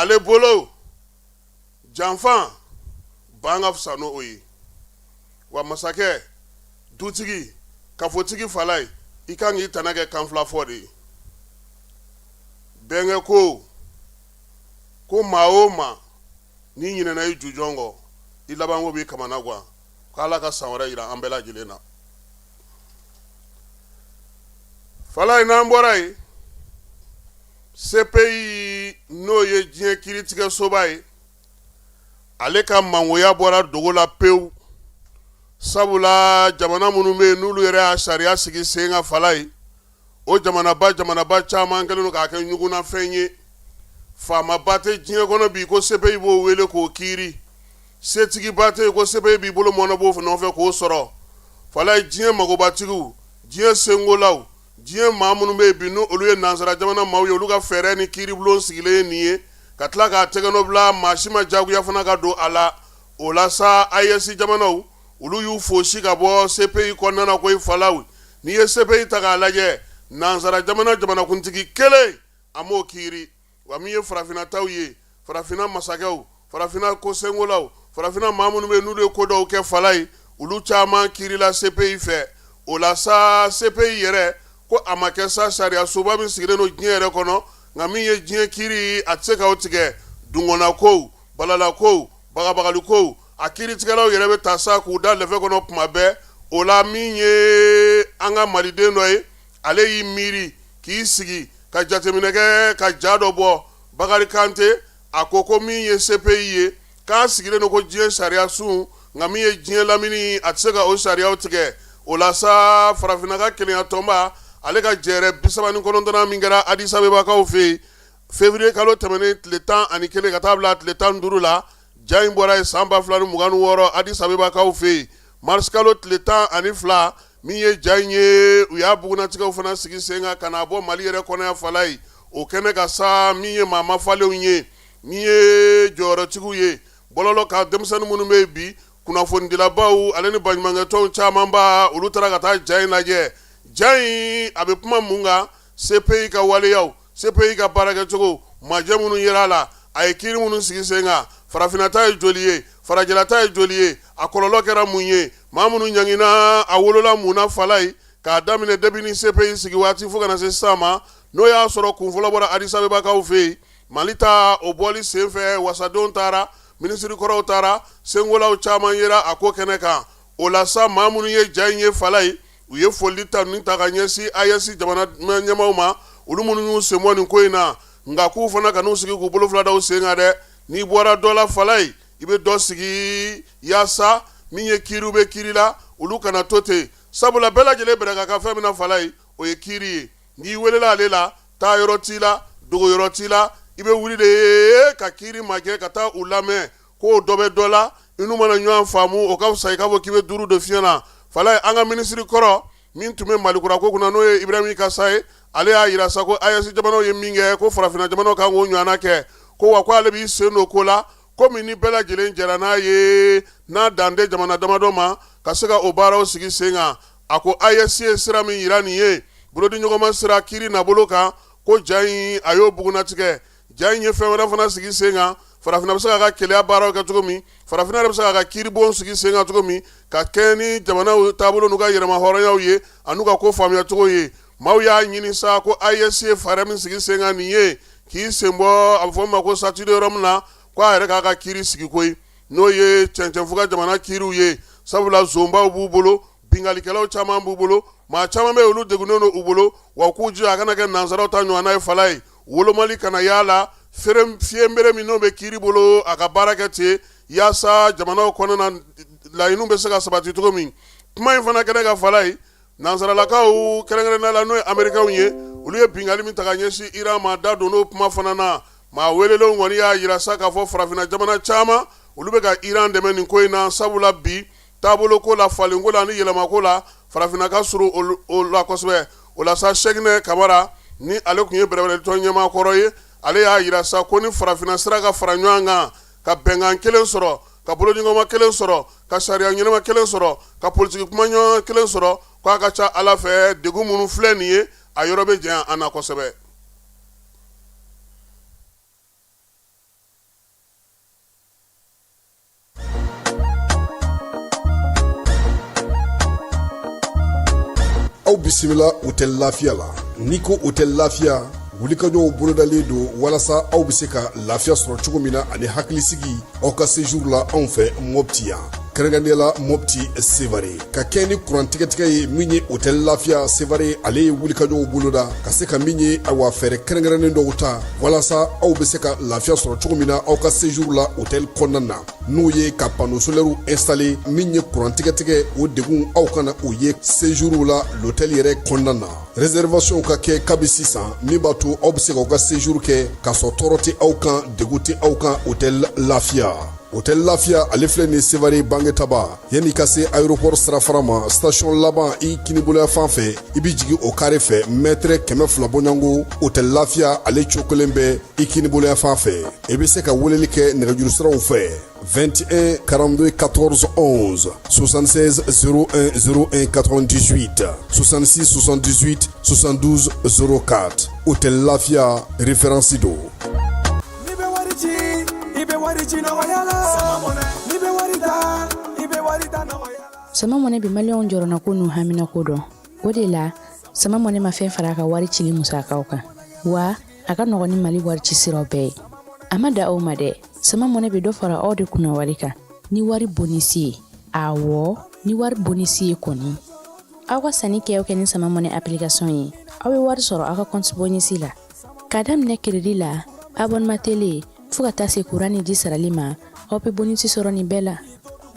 ale bolo janfa banga fusano oyi wa masakɛ dutigi kafotigi falai i kan k'i tana kɛ kan fila fɔ de ye bɛnkɛ ko maa o maa n'i ɲinɛna i jujɔn kɔ i laban ko b'i kamana guwan ko Ala ka san wɛrɛ yira an bɛɛ lajɛlen na falai n'an bɔra yen CPI n'o ye diɲɛ kiiritigɛ soba ye ale ka mangoya bɔra dogo la pewu sabula jamana minnu bɛ yen n'olu yɛrɛ y'a sariya sigi sen kan falai o jamanaba caman kɛlen don k'a kɛ ɲugunafɛn ye faamaba tɛ diɲɛ kɔnɔ bi ko CPI b'o wele k'o kiiri setigiba tɛ yen ko CPI b'i bolo mɔnɔbɔ nɔfɛ k'o sɔrɔ falai diɲɛ magobatigiw diɲɛ sengolaw diɲɛ maa minnu bɛ yen bi n'olu ye nansara jamana maaw ye olu ka fɛɛrɛ ni kiiribulon sigilen ye nin ye ka tila k'a tɛgɛnɔ bila maa si ma jagoya fana ka don a la o la sa AES jamanaw olu y'u fosi ka bɔ CPI kɔnɔna na ko i falaw n'i ye CPI ta k'a lajɛ nansara jamanakuntigi kelen a m'o kiiri wa min ye farafinataw ye farafina masakɛw farafina kosengolaw farafina maa minnu bɛ yen n'olu ye ko dɔw kɛ falai olu caman kiirila CPI fɛ o la sa CPI yɛrɛ ko a ma kɛ sa sariya soba min sigilen don diɲɛ yɛrɛ kɔnɔ nka min ye diɲɛ kiiri a tɛ se k'o tigɛ dungɔnna kow balala kow bagabagali kow a kiiritigɛlaw yɛrɛ bɛ taa sa k'u da lɛfɛ kɔnɔ tuma bɛɛ o la min ye an ka maliden dɔ ye ale y'i miiri k'i sigi ka jateminɛ kɛ ka ja dɔ bɔ Bakari Kante a ko min ye CPI ye k'a sigilen don ko diɲɛ sariya sun nka min ye diɲɛ lamini a tɛ se ka o sariyaw tigɛ o la sa farafinna ka kelenya tɔnba ale ka jɛrɛ 39 min kɛra Addis Abebakaw fɛ yen février kalo tɛmɛnen tile 11 ka taa bila tile 15 la ja in bɔra yen san 2026 Addis Abebakaw fɛ yen mars kalo tile 12 min ye ja in ye u y'a bugunatigɛw fana sigi sen kan ka na bɔ Mali yɛrɛ kɔnɔya falai o kɛnɛ ka sa min ye maa mafalenw ye min ye jɔyɔrɔtigiw ye bɔlɔlɔ ka denmisɛnnin minnu bɛ yen bi kunnafonidilabaw ale ni baɲumankɛtɔnw caman ba olu taara ka taa ja in lajɛ ja in a bɛ kuma mun kan CPI ka waleyaw CPI ka baarakɛcogo majɛ minnu yera la a ye kiiri minnu sigi sen kan farafinata ye joli ye farajɛlata ye joli ye a kɔlɔlɔ kɛra mun ye maa minnu ɲangina a wolola mun na falai k'a daminɛ depuis ni CPI sigi waati fo kana se sisan ma n'o y'a sɔrɔ kunfɔlɔ bɔra Addis Abebakaw fɛ yen Mali ta o bɔli sen fɛ wasadenw taara minisiri kɔrɔw taara sengolaw caman yera a ko kɛnɛ kan o la sa maa minnu ye ja in ye falai u ye foli ta ni ta ka ɲɛsin AES jamana ɲɛmaw ma olu minnu y'u senbɔ nin ko in na nka k'u fana ka n'u sigi k'u bolo fila da u sen kan dɛ n'i bɔra dɔ la falai i bɛ dɔ sigi yaasa min ye kiiriw bɛ kiiri la olu kana to ten sabula bɛɛ lajɛlen bɛrɛ ka fɛn min na falai o ye kiiri ye n'i welela ale la taa yɔrɔ t'i la dogo yɔrɔ t'i la i bɛ wuli de ye ka kiiri majɛ ka taa u lamɛn k'o dɔ bɛ dɔ la i n'u mana ɲɔgɔn faamu o ka fisa i k'a fɔ k'i bɛ duuru de fiɲɛ na falai an ka minisiri kɔrɔ min tun bɛ Malikura ko kunna n'o ye Ibrahim Kasa ye ale y'a yira sa ko AES jamanaw ye min kɛ ko farafinna jamanaw kan k'o ɲɔgɔnna kɛ ko wa ko ale b'i sen don ko la komi ni bɛɛ lajɛlen jɛra n'a ye n'a dan tɛ jamana damadɔ ma ka se ka o baaraw sigi sen kan a ko AES ye sira min yira nin ye bolodiɲɔgɔnma sira kiiri nabolo kan ko ja in a y'o bugunatigɛ ja in ye fɛn wɛrɛ fana sigi sen kan farafinna bɛ se k'a ka keleya baaraw kɛ cogo min farafinna yɛrɛ bɛ se k'a ka kiiribon sigi sen kan cogo min ka kɛ ni jamanaw taabolo n'u ka yɛlɛma hɔrɔnyaw ye a n'u ka ko faamuya cogo ye maaw y'a ɲini sa ko AES ye fɛɛrɛ min sigi sen kan nin ye k'i sen bɔ a bɛ fɔ o ma ko statut de Rome la ko a yɛrɛ k'a ka kiiri sigi koyi n'o ye cɛncɛnfuga jamana kiiriw ye sabula zonbaw b'u bolo bingalikɛlaw caman b'u bolo maa caman bɛ olu degunnen don u bolo wa k'u jija a kana kɛ nansaraw ta ɲɔgɔnna ye falai wolomali kana y'a la fiɲɛnbere min n'o bɛ kiiri bolo a ka baara kɛ ten yaasa jamanaw kɔnɔna laɲiniw bɛ se ka sabati cogo min kuma in fana kɛnɛ ka falai nansaralakaw kɛrɛnkɛrɛnnenya la n'o ye Amerikɛnw ye olu ye bingali min ta ka ɲɛsin Iran ma da don n'o kuma fana na maa welelenw kɔni y'a yira sa k'a fɔ farafinna jamana caman olu bɛ ka Iran dɛmɛ nin ko in na sabula bi taabolo ko la falenko la ni yɛlɛma ko la farafinna ka surun o la kosɛbɛ o la sa Sɛkinɛ Kamara ni ale tun ye bɛrɛbɛrɛtɔn ɲɛmaa kɔrɔ ye ale y'a yira sa ko ni farafinna sera ka fara ɲɔgɔn kan ka bɛnkan kelen sɔrɔ ka bolodiɲɔgɔnma kelen sɔrɔ ka sariya ɲɛnama kelen sɔrɔ ka politiki kuma ɲɔgɔn kelen sɔrɔ k'a ka ca Ala fɛ degun minnu filɛ nin ye a yɔrɔ bɛ janya an na kosɛbɛ. aw bisimila hôtel Lafiya la n'i ko hôtel Lafiya wulikajɔw bolodalen don walasa aw bɛ se ka lafiya sɔrɔ cogo min na ani hakilisigi aw ka séjour la anw fɛ Mopti yan kɛrɛnkɛrɛnnenya la Mopti Sevare ka kɛ ni kurantigɛtigɛ ye min ye hôtel Lafiya Sevare ale ye wulikajɔw boloda ka se ka min ye awa fɛɛrɛ kɛrɛnkɛrɛnnen dɔw ta walasa aw bɛ se ka lafiya sɔrɔ cogo min na aw ka séjour la hôtel kɔnɔna na n'o ye ka panneau solaire installé min ye kurantigɛtigɛ o degun aw kana o ye séjour la l'hôtel yɛrɛ kɔnɔna na réservation ka kɛ kabi sisan min b'a to aw bɛ se k'aw ka séjour kɛ k'a sɔrɔ tɔɔrɔ tɛ aw kan degun tɛ aw kan hôtel Lafiya. Hôtel Lafiya ale filɛ ni Sevare Bangetaba yanni ka se aéroport sirafara ma station laban i kiniboloya fan fɛ i bi jigin o carré fɛ mètre 200 bɔɲango Hôtel Lafiya ale cokolen bɛ i kiniboloya fan fɛ i bɛ se ka weleli kɛ nɛgɛjuru siraw fɛ 21 42 14 11 76 01 01 98 66 78 72 04 Hôtel Lafiya référence do. Sama mɔnɛ bi maliyɛnw jɔrɔna ko n'u hamina ko dɔn o de la sama mɔnɛ ma fɛn fara a ka wari cili musakaw kan wa a ka nɔgɔn ni Mali wari ci siraw bɛɛ ye a ma da aw ma dɛ sama mɔnɛ bi dɔ fara aw de kunna wari kan ni wari bonisi ye awɔ ni wari bonisi ye kɔni aw ka sanni kɛ ni sama mɔnɛ application ye aw bɛ wari sɔrɔ aw ka compte bonisi la k'a daminɛ crédit la abonnement télé fo ka taa se courant ni ji sarali ma aw bɛ bonisi sɔrɔ nin bɛɛ la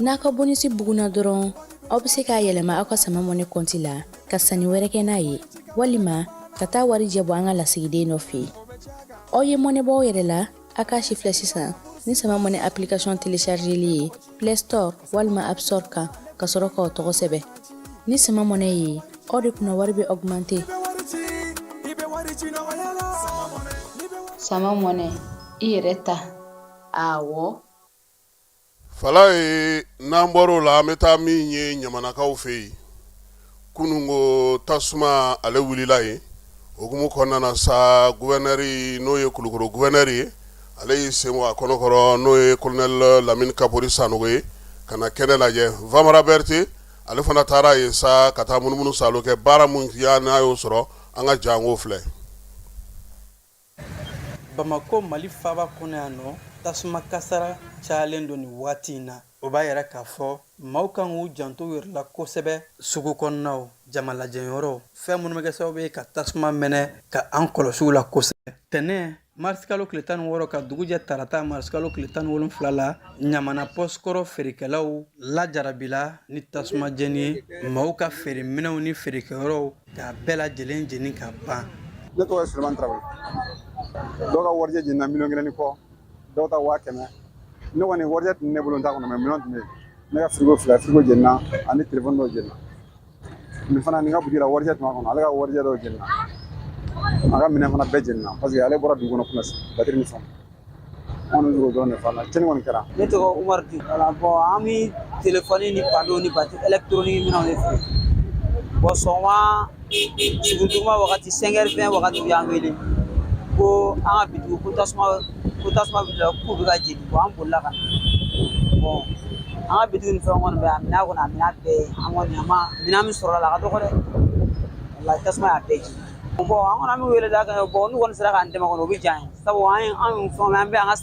n'a ka bonisi buguna dɔrɔn aw bɛ se k'a yɛlɛma aw ka sama mɔnɛ compte la ka sanni wɛrɛ kɛ n'a ye walima ka taa wari jɛbɔ an ka lasigiden dɔ fɛ yen aw ye mɔnɛ bɔ aw yɛrɛ la a k'a si filɛ sisan ni sama mɔnɛ application téléchargeli ye Play Store walima App Store kan ka sɔrɔ k'aw tɔgɔ sɛbɛn ni sama mɔnɛ ye aw de kunna wari bɛ augmenter sama mɔnɛ i yɛrɛ ta awɔ fala ye n'an bɔr'o la an bɛ taa min ye ɲamanakaw fɛ yen kunun ko tasuma ale wulila yen okumu kɔnɔna na sa gouverneur n'o ye Kulukoro gouverneur ye ale y'i sen bɔ a kɔnɔkɔrɔ n'o ye colonel Lamine Kapori Sanogo ye ka na kɛnɛ lajɛ Vamara Berté ale fana taara yen sa ka taa munumunu salo kɛ baara mun ya n'a y'o sɔrɔ an ka jango filɛ Bamako Mali faaba kɔnɔ yan nɔ tasuma kasara cayalen don nin waati in na o b'a yɛrɛ k'a fɔ maaw kan k'u janto u yɛrɛ la kosɛbɛ sugu kɔnɔnaw jama lajɛyɔrɔw fɛn minnu bɛ kɛ sababu ye ka tasuma mɛnɛ ka an kɔlɔsi u la kosɛbɛ tɛnɛ marisi kalo tile 16 ka dugu jɛ tarata marisi kalo tile 17 la ɲamana pɔsikɔrɔ feerekɛlaw lajarabila ni tasuma jeni ye maaw ka feere minɛnw ni feerekɛyɔrɔw k'a bɛɛ lajɛlen jeni ka ban ne tɔgɔ ye Suleman Tarawele dɔw ka warijɛ jenina miliyɔn 1 ni kɔ dɔw ta 500 ne kɔni warijɛ tun ne bolo n t'a kɔnɔ mais miliyɔn tun bɛ yen ne ka frigo jenina ani téléphone dɔw jenina nin fana nin ka butigi la warijɛ tun b'a kɔnɔ ale ka warijɛ dɔw jenina a ka minɛn fana bɛɛ jenina parce que ale bɔra dugu kɔnɔ kunasi batiri ni fɛnw anw ni dugu dɔrɔn de fa la cɛnni kɔni kɛra ne tɔgɔ Umaru Di voilà bon an bɛ téléphone ni panneau ni batterie électronique minɛnw de feere bon sɔgɔma suguduguma wagati 5h20 wagati u y'an wele ko an ka bitigiw ko tasuma wulila k'u bɛ ka jeni bon an bolila ka na bon an ka bitigi ni fɛnw kɔni bɛ yan minɛn kɔni a minɛn bɛɛ ye an kɔni an ma minɛn min sɔrɔla la a ka dɔgɔ dɛ walahi tasuma y'a bɛɛ jeni bon an kɔni an bɛ wele da kan bon n'u kɔni sera k'an dɛmɛ kɔni o bɛ diya an ye sabu an ye fɛnw an bɛ an ka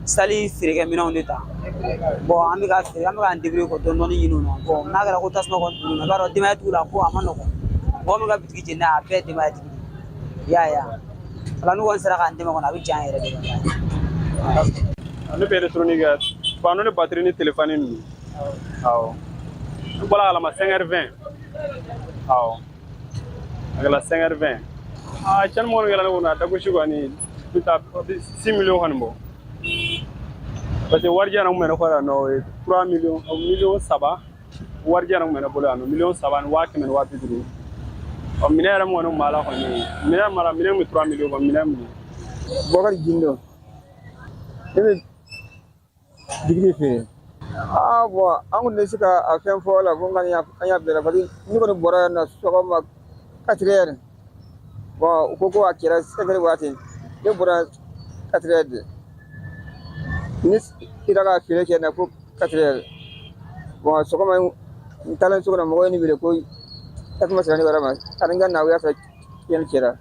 sali feerekɛ minɛnw de ta bon an bɛ ka feere an bɛ k'an débrouiller ko dɔɔni dɔɔni ɲini o la bon n'a kɛra ko tasuma kɔni donna i b'a dɔn denbayatigiw la ko a ma nɔgɔn mɔgɔ min ka bitigi jenina a bɛɛ ye denbayatigi de y'a ye ala n'u kɔni sera k'an dɛmɛ kɔni a bɛ diya an yɛrɛ de ne bɛ électronique kɛ panneau ni batterie ni téléphone ninnu awɔ n bɔra kalama 5h20 awɔ a kɛra 5h20 cɛnni minnu kɛra ne kɔnɔ a dagosi kɔni bɛ taa 6 millions kɔni bɔ parce que warijɛ na kun bɛ ne kɔ yan nɔ o ye 3 millions miliyɔn 3 warijɛ na kun bɛ ne bolo yan nɔ miliyɔn 3 ni 100 ni 250 ɔ minɛn yɛrɛ min kɔni kun b'a la kɔni minɛn mara minɛn min 3 millions kɔni minɛn min Bɔkari Gindo ne bɛ digiri feere bon an kɔni bɛ se ka a fɛn fɔ la ko an y'a bila parce que ne kɔni bɔra yan nɔ sɔgɔma 4h bon u ko ko a kɛra 5h waati ne bɔra 4h de ni ira ka feere kɛ na ko 4h bon sɔgɔma n taalen so kɔnɔ mɔgɔ ye ne wele ko tasuma sirani warama aringa na wuya fa yan kira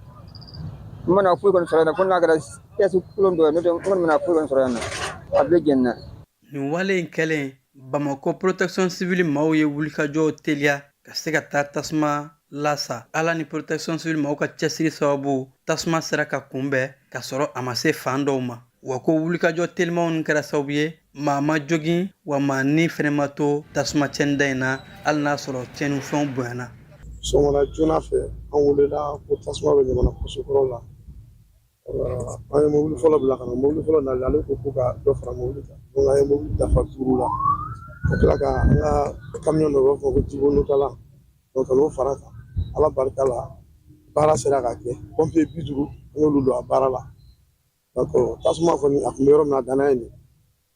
mana fu kon sarana kun na gara yasu kulon do no kon mana fu kon sarana able genna nin wale in kɛlen Bamako protection civile maaw ye wulikajɔw teliya ka se ka taa tasuma lasa ala ni protection civile maaw ka cɛsiri sababu tasuma sera ka kunbɛn ka sɔrɔ a ma se fan dɔw ma wa ko wulikajɔ telimaw nin kɛra sababu ye maa ma jogin wa maa ni fɛnɛ ma to tasuma cɛnida in na hali n'a sɔrɔ cɛnnifɛnw bonyana sɔgɔmada joona fɛ an welela ko tasuma bɛ ɲamana kɔsokɔrɔ la an ye mobili fɔlɔ bila ka na mobili fɔlɔ nali ale ko ka dɔ fara mobili kan donc an ye mobili dafa 5 la ka tila ka an ka camion dɔ b'a fɔ ko Djibo Notala donc n'o fara kan ala barika la baara sera ka kɛ pompier 50 an y'olu don a baara la donc tasuma kɔni a tun bɛ yɔrɔ min na a danna yen de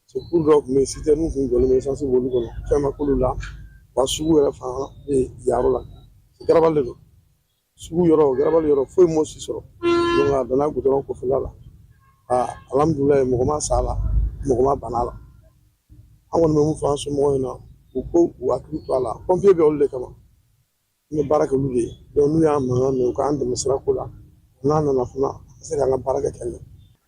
secours dɔw tun bɛ yen citerne tun jɔlen bɛ essence b'olu kɔnɔ fɛn ma k'olu la wa sugu yɛrɛ fan bɛ yayɔrɔ la garabali de don sugu yɔrɔ garabali yɔrɔ foyi m'o si sɔrɔ donc a donna goudron kɔfɛla la alhamdulilayi mɔgɔ ma sa la mɔgɔ ma bana la an kɔni bɛ mun fɔ an somɔgɔw ɲɛna u ko u hakili to a la pompier bɛ olu de kama n bɛ baara kɛ olu de ye donc n'u y'an mankan mɛn u k'an dɛmɛ sirako la n'a nana fana a ka se k'an ka baara kɛ kɛlɛ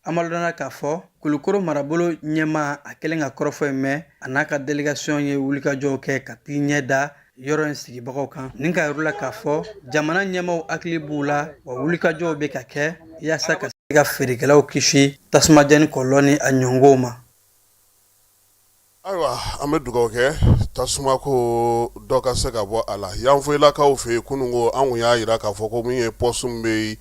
amalodana k'a fɔ kulukoro marabolo ɲɛma a kɛlen ka kɔrɔfɔ yen mɛn a n'a ka delegation ye wulikajɔw kɛ ka t'i ɲɛ da yɔrɔ in sigibagaw kan nin ka yɔrɔ la k'a fɔ jamana ɲɛmaw hakili b'u la wa wulikajɔw bɛ ka kɛ yaasa ka se ka feerekɛlaw kisi tasumajɛni kɔlɔlɔ ni a ɲɔngow ma ayiwa an bɛ dugawu kɛ tasuma ko dɔ ka se ka bɔ a la yanfoyilakaw fɛ yen kunun ko an kun y'a jira k'a fɔ ko min ye pɔsu min bɛ yen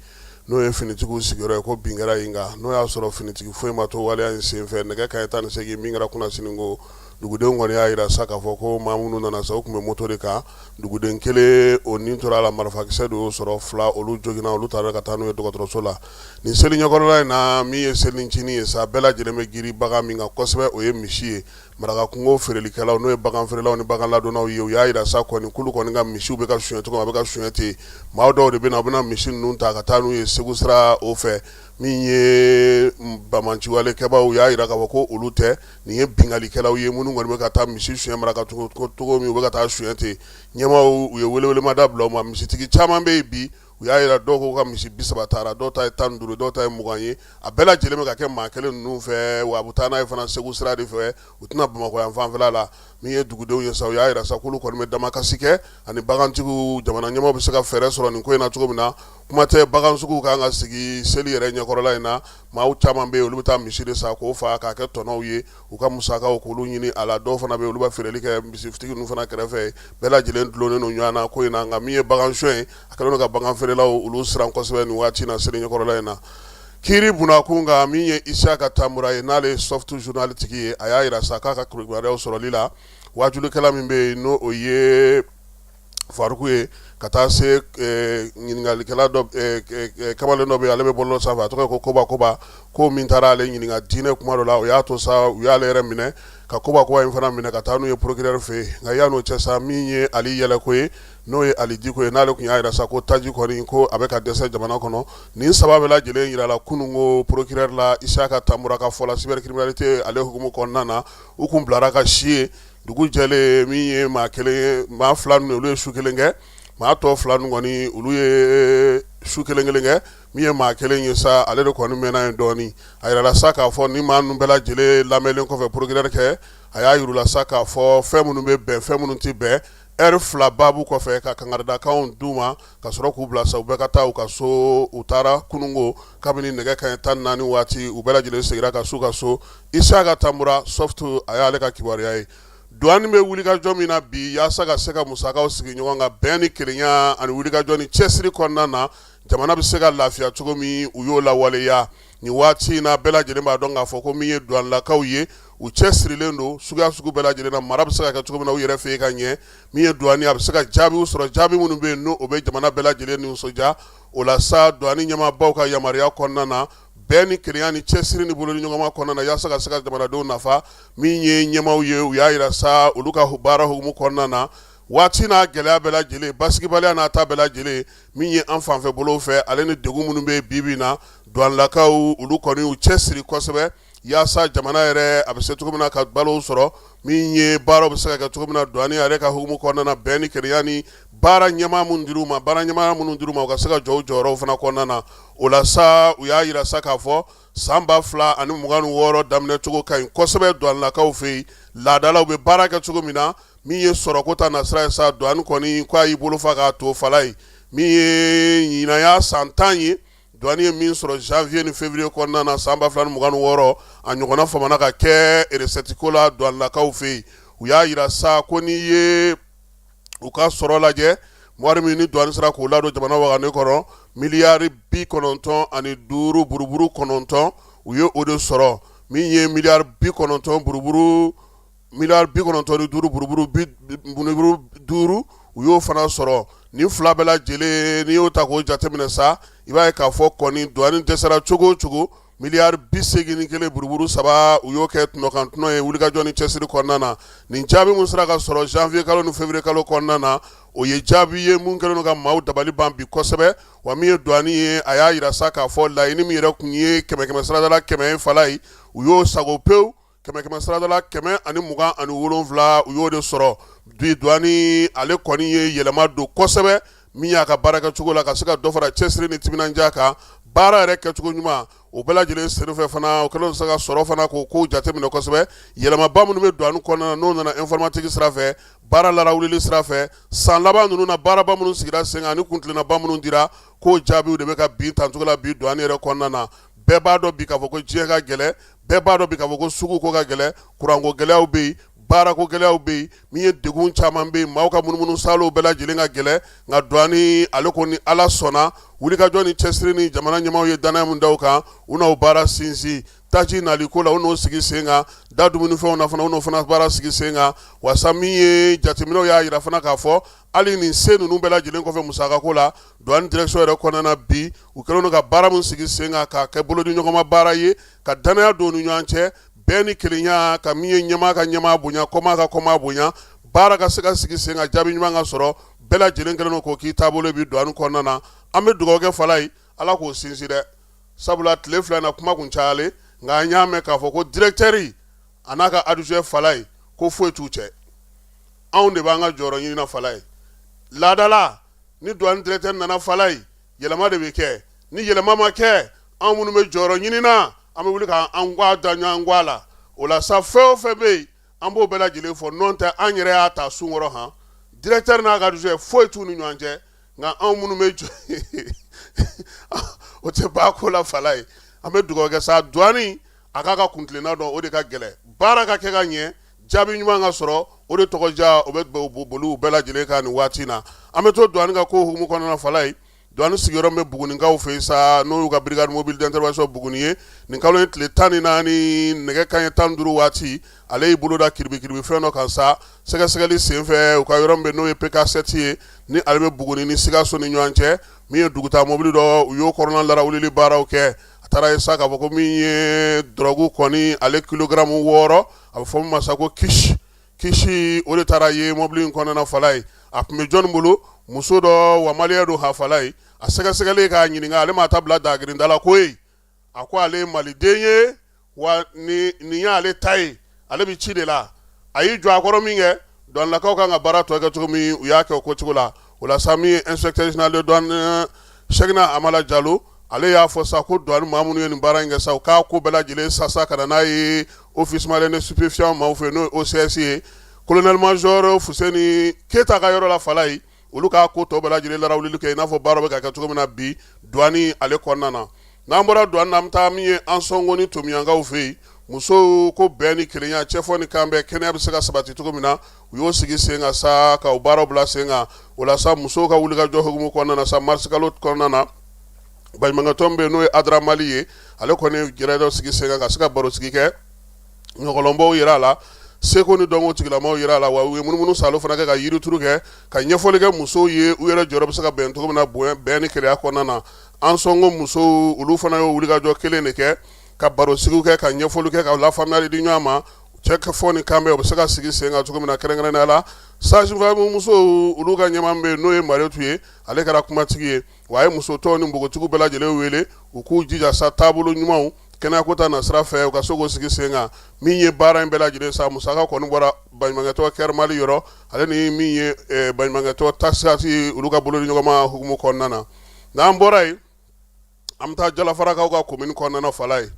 n'o ye finitigiw sigiyɔrɔ ye ko bin kɛra yen nka n'o y'a sɔrɔ finitigi foyi ma to waleya in senfɛ nɛgɛ kanɲɛ 18 min kɛra kunnasini ko dugudenw kɔni y'a jira sa k'a fɔ ko maa minnu nana sa u tun bɛ moto de kan duguden kelen o nin tora a la marifakisɛ de y'o sɔrɔ 2 olu joginna olu taara ka taa n'u ye dɔgɔtɔrɔso la nin seli ɲɛkɔrɔla in na min ye selincinin ye sa bɛɛ lajɛlen bɛ giri bagan min kan kosɛbɛ o ye misi ye maraka kungo feerelikɛlaw n'o ye bagan feerelaw ni bagan ladonnaw ye u y'a jira sa kɔni kulu kɔni ka misiw bɛ ka suɲɛ cogo min a bɛ ka suɲɛ ten maa dɔw de bɛ na u bɛna misi ninnu ta ka taa n'u ye segu sira o fɛ min ye bamanciwalekɛbaw u y'a jira k'a fɔ ko olu tɛ nin ye bingalikɛlaw ye minnu kɔni bɛ ka taa misi suɲɛ maraka cogo min u bɛ ka taa suɲɛ ten ɲɛmaw u ye welewelemada bila u ma misitigi caman bɛ yen bi u y'a jira dɔw ko ka misi 30 taara dɔw ta ye 15 dɔw ta ye 20 ye a bɛɛ lajɛlen bɛ ka kɛ maa kelen ninnu fɛ wa a bɛ taa n'a ye fana segu sira de fɛ u tɛna bamakɔ yan fanfɛla la min ye dugudenw ye sa u y'a jira sa k'olu kɔni bɛ damakasi kɛ ani bagantigiw jamana ɲɛmaw bɛ se ka fɛɛrɛ sɔrɔ nin ko in na cogo min na kuma tɛ bagansuguw kan ka sigi seli yɛrɛ ɲɛkɔrɔla in na maaw caman bɛ yen olu bɛ taa misi de sa k'o fa k'a kɛ tɔnɔw ye u ka musakaw k'olu ɲini a la dɔw fana bɛ yen olu bɛ feereli kɛ misitigi ninnu fana kɛrɛfɛ bɛɛ lajɛlen dulonnen don ɲɔgɔn na ko in na nka min ye bagan suɲɛ ye a kɛlen don ka bagan feerelaw olu siran kosɛbɛ nin waati in na seli ɲɛkɔrɔla in na Kiri Bunakun kan min ye Isaka Tamura ye n'ale soft journal tigi ye a y'a jira sa k'a ka kibaruyaw sɔrɔli la wajulikɛla min bɛ yen n'o o ye Faruku ye ka taa se ɲiningalikɛla dɔ kamalen dɔ bɛ yen ale bɛ bɔlɔlɔ sanfɛ a tɔgɔ ye ko Koba ko min taara ale ɲininka diinɛ kuma dɔ la o y'a to sa u y'ale yɛrɛ minɛ ka Koba in fana minɛ ka taa n'u ye procureur fɛ yen nka yan'o cɛ sa min ye Ali Yɛlɛko ye n'o ye Ali Diko ye n'ale tun y'a jira sa ko taji kɔni ko a bɛ ka dɛsɛ jamana kɔnɔ nin saba bɛɛ lajɛlen jira la kunun ko procureur la Isaka Tamura ka fɔ la cybercriminalité ale hukumu kɔnɔna na u kun bilara ka si ye dugu jɛlen min ye maa 2 ninnu olu ye su 1 kɛ maa tɔ 2 ninnu kɔni olu ye su 1 kɛ min ye maa 1 ye sa ale de kɔni mɛnna yen dɔɔni a yirala sa k'a fɔ ni maa ninnu bɛɛ lajɛlen lamɛnlen kɔfɛ procureur kɛ a y'a yirula sa k'a fɔ fɛn minnu bɛ bɛn fɛn minnu tɛ bɛn heure 2 babu kɔfɛ ka kangaridakanw d'u ma ka sɔrɔ k'u bila sa u bɛɛ ka taa u ka so u taara kunungo kabini nɛgɛ kanɲɛ 14 waati u bɛɛ lajɛlen segira ka s'u ka so Isaka Tamura soft a y'ale ka kibaruya ye douane bɛ wulikajɔ min na bi yaasa ka se ka musakaw sigi ɲɔgɔn kan bɛn ni kelenya ani wulikajɔ ni cɛsiri kɔnɔna na jamana bɛ se ka lafiya cogo min u y'o lawaleya nin waati in na bɛɛ lajɛlen b'a dɔn k'a fɔ ko min ye douanelakaw ye u cɛsirilen don suguya sugu bɛɛ lajɛlen na mara bɛ se ka kɛ cogo min na u yɛrɛ fɛ yen ka ɲɛ min ye douane a bɛ se ka jaabiw sɔrɔ jaabi minnu bɛ yen n'o o bɛ jamana bɛɛ lajɛlen nisɔndiya o la sa douane ɲɛmaabaw ka yamaruya kɔnɔna na bɛɛ ni kelenya ni cɛsiri ni bolo ni ɲɔgɔnma kɔnɔna na yaasa ka se ka jamanadenw nafa min ye ɲɛmaaw ye u y'a jira sa olu ka baara hukumu kɔnɔna na waati n'a gɛlɛya bɛɛ lajɛlen basigibaliya n'a ta bɛɛ lajɛlen min ye an fanfɛ bolow fɛ ale ni degun minnu bɛ bi bi na douanelakaw olu kɔni u cɛsiri kosɛbɛ yaasa jamana yɛrɛ a bɛ se cogo min na ka balow sɔrɔ min ye baaraw bɛ se ka kɛ cogo min na douane yɛrɛ ka hukumu kɔnɔna na bɛn ni kelenya ni baara ɲɛmaa mun dir'u ma baara ɲɛmaa minnu dir'u ma u ka se ka jɔ u jɔyɔrɔw fana kɔnɔna na o la sa u y'a yira sa k'a fɔ san 2026 daminɛ cogo ka ɲi kosɛbɛ douanelakaw fɛ yen laadalaw bɛ baara kɛ cogo min na min ye sɔrɔko ta nasira ye sa douane kɔni k'a y'i bolo fa k'a to fala ye min ye ɲinaya san 10 ye douane ye min sɔrɔ janvier ni février kɔnɔna na san 2026 a ɲɔgɔnna famana ka kɛ recette ko la douanelakaw fɛ yen u y'a yira sa ko n'i ye u ka sɔrɔ lajɛ wari min ni douane sera k'o ladon jamana wagane kɔnɔ miliyari 95 buruburu 9 u ye o de sɔrɔ min ye miliyari 95 buruburu miliyari 95 buruburu 5 u y'o fana sɔrɔ ni fila bɛɛ lajɛlen n'i y'o ta k'o jateminɛ sa i b'a ye k'a fɔ kɔni douane dɛsɛra cogo o cogo miliyari 81 buruburu 3 u y'o kɛ tunɔkan ye wulikajɔ ni cɛsiri kɔnɔna na nin jaabi mun sera ka sɔrɔ janvier kalo ni février kalo kɔnɔna na o ye jaabi ye mun kɛlen don ka maaw dabali ban bi kosɛbɛ wa min ye douane ye a y'a yira sa k'a fɔ laɲini min yɛrɛ kun ye 100 saradala 100 fala ye u y'o sago pewu 100 saradala 127 u y'o de sɔrɔ bi douane ale kɔni ye yɛlɛma don kosɛbɛ min y'a ka baara kɛcogo la ka se ka dɔ fara cɛsiri ni timinandiya kan baara yɛrɛ kɛcogo ɲuman o bɛɛ lajɛlen senfɛ fana o kɛlen se ka sɔrɔ fana k'o kow jateminɛ kosɛbɛ yɛlɛmaba minnu bɛ douane kɔnɔna na n'o nana informatique sira fɛ baara larawulili sira fɛ san laban ninnu na baaraba minnu sigira sen kan ani kuntilennaba minnu dira k'o jaabiw de bɛ ka bin tancogo la bi douane yɛrɛ kɔnɔna na bɛɛ b'a dɔn bi k'a fɔ ko diɲɛ ka gɛlɛ bɛɛ b'a dɔn bi k'a fɔ ko sugu ko ka gɛlɛ kuranko gɛlɛyaw bɛ yen baarako gɛlɛyaw bɛ yen min ye degun caman bɛ yen maaw ka munumunu salow bɛɛ lajɛlen ka gɛlɛ nka douane ale ko ni ala sɔnna wulikajɔ ni cɛsiri ni jamana ɲɛmaaw ye danaya min da o kan u n'o baara sinsin taji nali ko la u n'o sigi sen kan da dumunifɛnw na fana u n'o fana baara sigi sen kan wasa min ye jateminɛw y'a yira fana k'a fɔ hali nin se ninnu bɛɛ lajɛlen kɔfɛ musakako la douane direction yɛrɛ kɔnɔna na bi u kɛlen don ka baara min sigi sen kan k'a kɛ bolo ni ɲɔgɔnma baara ye ka danaya don u ni ɲɔgɔn cɛ bɛɛ ni kelenya ka min ye ɲɛmaa ka ɲɛmaa bonya kɔmaa ka kɔmaa bonya baara ka se ka sigi sen kan jaabi ɲuman ka sɔrɔ bɛɛ lajɛlen kɛlen don k'o k'i taabolo bi douane kɔnɔna na an bɛ dugawu kɛ fala ye ala k'o sinsin dɛ sabula tile fila in na kuma kun cayalen nka an y'a mɛn k'a fɔ ko directeur a n'a ka adjoint fala ye ko foyi t'u cɛ anw de b'an ka jɔyɔrɔ ɲini na fala ye laadala ni douane directeur nana fala ye yɛlɛma de bɛ kɛ ni yɛlɛma ma kɛ anw minnu bɛ jɔyɔrɔ ɲini na an bɛ wuli k'an gwa da ɲɔgɔn gwa la o la sa fɛn o fɛn bɛ yen an b'o bɛɛ lajɛlen fɔ n'o tɛ an yɛrɛ y'a ta sun kɔrɔ han directeur n'a ka adjoint foyi t'u ni ɲɔgɔn cɛ nka anw minnu bɛ jɔ o tɛ baako la fala ye an bɛ dugawu kɛ sa douane a k'a ka kuntilenna dɔn o de ka gɛlɛ baara ka kɛ ka ɲɛ jaabi ɲuman ka sɔrɔ o de tɔgɔ diya o bɛ boli u bɛɛ lajɛlen kan nin waati in na an bɛ to douane ka ko hukumu kɔnɔna na fala ye douane sigiyɔrɔ bɛ bugunikaw fɛ yen sa n'o y'u ka brigade mobile d'intervention buguni ye nin kalo ye tile 14 nɛgɛ kanɲɛ 15 waati ale y'i bolo da kiribikiribi fɛn dɔ kan sa sɛgɛsɛgɛli senfɛ u ka yɔrɔ min bɛ n'o ye PK7 ye ni ale bɛ buguni ni Sikaso ni ɲɔgɔn cɛ min ye dugutaa mobili dɔ u y'o kɔnɔna larawulili baaraw kɛ a taara ye sa k'a fɔ ko min ye drogue kɔni ale kilogramme 6 a bɛ fɔ min ma sa ko kisi o de taara ye mobili in kɔnɔna fala ye a tun bɛ jɔnni bolo muso dɔ wa maliyɛn don hafala ye a sɛgɛsɛgɛlen k'a ɲininka ale ma ta bila dagirinda la ko ye a ko ale ye maliden ye wa nin y'ale ta ye ale bɛ ci de la a y'i jɔ a kɔrɔ min kɛ douanelakaw kan ka baara tɔ kɛ cogo min u y'a kɛ o cogo la o la sa min ye inspecteur général de douane Cheikhna Amala Jalo ale y'a fɔ sa ko douane maa minnu ye nin baara in kɛ sa u k'a ko bɛɛ lajɛlen sasa ka na n'a ye office malien de stupéfiant maaw fɛ n'o ye OCS ye colonel major Fuseni Keyita ka yɔrɔ la fala ye olu k'a ko tɔ bɛɛ lajɛlen larawulili kɛ i n'a fɔ baara bɛ ka kɛ cogo min na bi douane ale kɔnɔna na n'an bɔra douane na an bɛ taa min ye an sɔngo ni tomiyankaw fɛ yen musow ko bɛn ni kelenya cɛfɔ ni kan bɛɛ kɛnɛya bɛ se ka sabati cogo min na u y'o sigi sen kan sa ka o baaraw bila sen kan o la sa musow ka wulikajɔ hukumu kɔnɔna na sa marisi kalo kɔnɔna na baɲumankɛ tɔn bɛ yen n'o ye Adra Mali ye ale kɔni gɛrɛ dɔ sigi sen kan ka se ka baro sigi kɛ ɲɔgɔlɔnbaw yira a la seko ni dɔnko tigilamaw yira a la wa u ye munumunu salo fana kɛ ka yirituru kɛ ka ɲɛfɔli kɛ musow ye u yɛrɛ jɔyɔrɔ bɛ se ka bɛn cogo min na bɛn ni kelenya kɔnɔna na an sɔngo musow olu fana y'o wulikajɔ kelen de kɛ ka baro sigiw kɛ ka ɲɛfɔli kɛ ka lafaamuyali di ɲɔgɔn ma cɛ fɔ ni kan bɛɛ o bɛ se ka sigi sen kan cogo min na kɛrɛnkɛrɛnnenya la sage-femme musow olu ka ɲɛmaa bɛ yen n'o ye Marietu ye ale kɛra kumatigi ye wa a ye muso tɔw ni npogotigiw bɛɛ lajɛlen wele u k'u jija sa taabolo ɲumanw kɛnɛya ko ta na sira fɛ u ka se k'o sigi sen kan min ye baara in bɛɛ lajɛlen sa musaka kɔni bɔra baɲumankɛtɔ kɛri mali yɔrɔ ale ni min ye baɲumankɛtɔ taxati olu ka bolo ni ɲɔgɔn ma hukumu kɔnɔna na n'an bɔra yen an bɛ taa jalafarakaw ka komini kɔnɔna na fala ye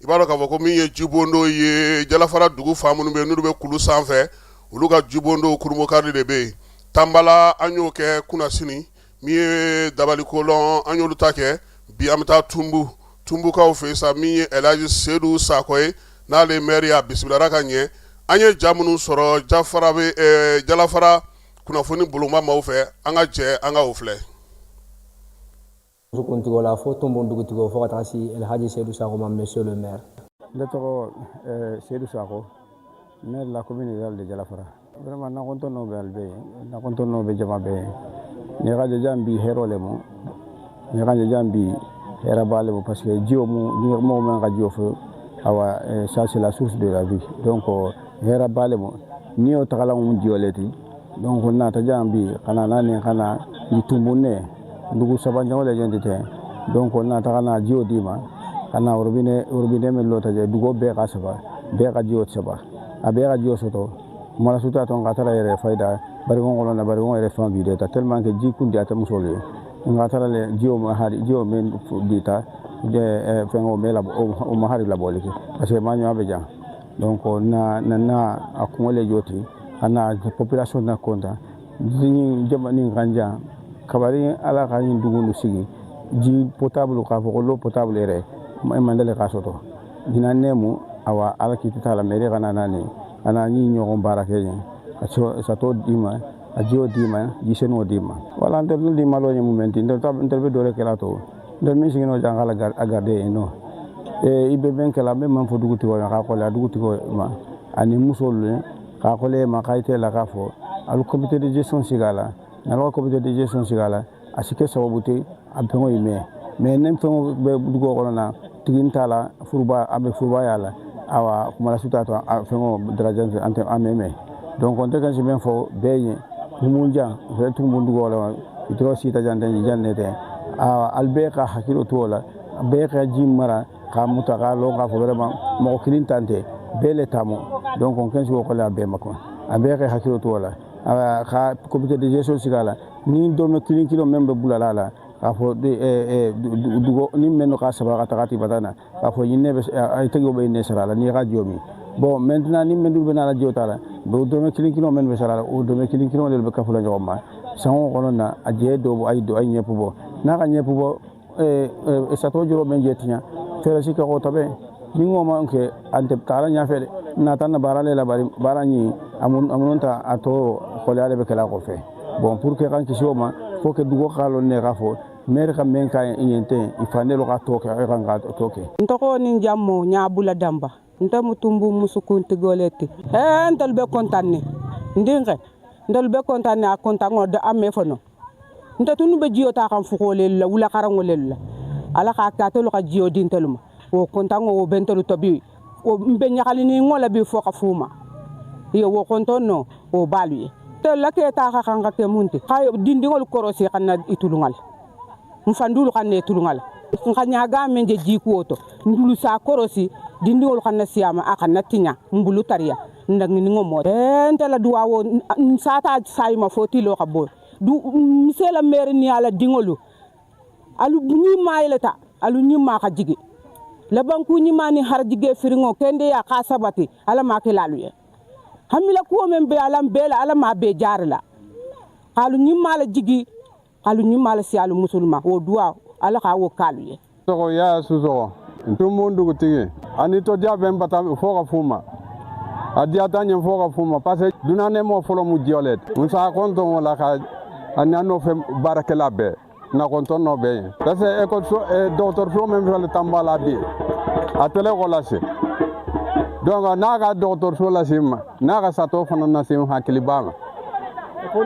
i b'a dɔn k'a fɔ ko min ye jibondo ye jalafara dugu fa minnu bɛ yen n'olu bɛ kulu sanfɛ olu ka jibondo kurumokari de bɛ yen tanbala an y'o kɛ kunasini min ye dabalikolɔn an y'olu ta kɛ bi an bɛ taa tunbukaw fɛ sa min ye Elhaji Sedu Sakɔ ye n'ale maire y'a bisigilara ka ɲɛ an ye ja minnu sɔrɔ jalafara kunnafoni boloma maaw fɛ an ka jɛ an ka o filɛ. Kuntigiw la fo Tonbo dugutigiw fo ka taa se Elhaji Seydou Sakɔ ma monsieur le maire. Ne tɔgɔ Seydou Sakɔ, maire de la commune rurale de Jalafara. Vraiment nakɔntɔ n'o bɛ albe nakɔntɔ n'o bɛ jama bɛ ne ka jajan bi hero le mo ne ka jajan bi hera bale mo parce que jio mu ni mo men ka jio fo awa ça c'est la source de la vie donc hera bale mo ni o tagala mo jio leti donc na ta jambi kana nane kana ni tumbune ndugu sabanjaw le jendite donc na ta kana jio dima kana robinet men lota je dugo be ka saba be ka jio saba abe ka jio soto mala suta ton katara yere fayda bari ngolo na bari ngolo fan bi deta tellement que ji kundi ata musole ngatara le jio ma hari jio men dita de fengo mela o ma hari la boliki parce que manyo abeja donc na akumole joti ana population na konta ni jamani ganja kabari ala ka ni dugu sigi ji potable ka fo lo potable re mandele ka soto dina nemu awa ala kitita la mere kana nani ana ni ɲɔgɔn baara kɛ yen ka to d'i ma a ji'o d'i ma jisɛn'o d'i ma wala n tɛ di malo ɲɛ mun mɛnti n tɛ bɛ dɔ de kɛla to n tɛ min sigin n'o jan k'a a garde yen nɔ i bɛ bɛn kɛla n bɛ man fɔ dugutigiw ye k'a kɔle a dugutigiw ma ani musolu k'a kɔle ma k'a tɛ la k'a fɔ alu comité de gestion sigi a la n'alu ka comité de gestion sigi a la a si kɛ sababu tɛ a fɛnw ye mais ne fɛnw bɛ dugu kɔnɔ na tigi t'a la furuba a bɛ furuba y'a la awa kumala suta to fengo darajan ante ameme donc on te kan simen fo beye humunja fe tumundu wala itro sita jande jannete albe ka hakilo to wala be ka jimara ka mutaka lo ka fo vraiment mo kilin tante bele tamo donc on kan si ko la be mako abe ka hakilo to wala ka comité de gestion sigala ni do me kilin kilo membe bulala la ka fo dugo ni menno ka saba ka takati badana ka fo yinne be ay tego be ne sara la ni ka jomi bon maintenant ni mendu be na la jota la do me kilin kilo men be sara la o do me kilin kilo le be ka fo la joma sango kono na aje do ay nyepu bo na ka nyepu bo sa to joro ben jetinya fere sika ko tabe ni ngoma nke ante kala nya fere na tan barale la barani amunta ato ko le be kala ko fe bon pour que kan kisoma faut que dugo khalo ne gafo mere ka men ka yente ifane lo ka toke kan ga toke ntoko ni jammo nya bula damba nta mutumbu musukunti goleti ntal be kontanne ndinge ndal be kontanne a kontango de amme fono nta tunu be jiyo ta kan fukole la wula karango lella ala ka ta lo ka jiyo dinteluma o kontango o bentelu tobi o mbe nyakali ni ngola bi fo ka fuma yo wo kontonno o baluye la ke ta ka kan ke munti kay dindingol korosi kana itulungal mfandulu kana itulungal nganya ga menje jiku oto ndulu sa korosi dindingol kana siama akana tinya mbulu tariya ndag ni ngomo entela duwawo sata sayma fotilo kabo du misela mere ni ala dingolu alu ni mayleta alu ni ma ka jigi la banku ni mani har jige firingo kende ya ka sabati ala ma ke laluye hamila ko men be alam bela ala ma be jarla halu nyimala jigi halu nyimala si alu musulma o duwa ala ka wo kaluye to ya suzo ntum mundu gutigi ani to dia ben bata fo ka fuma adia tanya fo ka fuma parce dunane mo folo mu diolet musa konto wala ka anano fe barakela be na konto no be parce école so docteur flo même le tambala bi atele ko lase donc naga docteur so la sim naga sato fana na sim hakili bama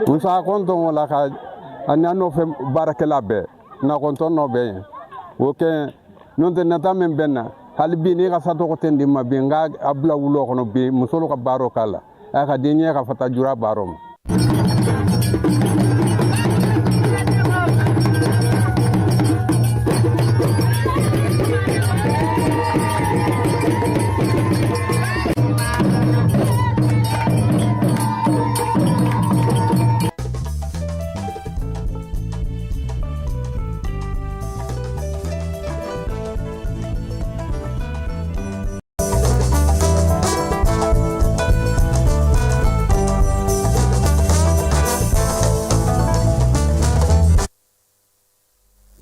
musa konto wala ka anano fe barakela be na konto no be oke non te nata men benna halbi ni ga sato ko tendi ma be nga abla wulo kono be musolo ka baro kala aka denye ka fata jura barom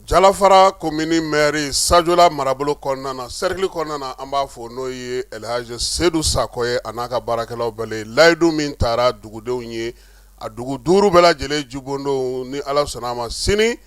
Jalafara commune maire Sajola marabolo kɔnɔna na cercle kɔnɔna na an b'a fɔ n'o ye Elhaji Seydou Sako ye a n'a ka baarakɛlaw bɛɛ layidu min taara dugudenw ye a dugu 5 bɛɛ lajɛlen jubondon ni Ala sɔnna a ma sini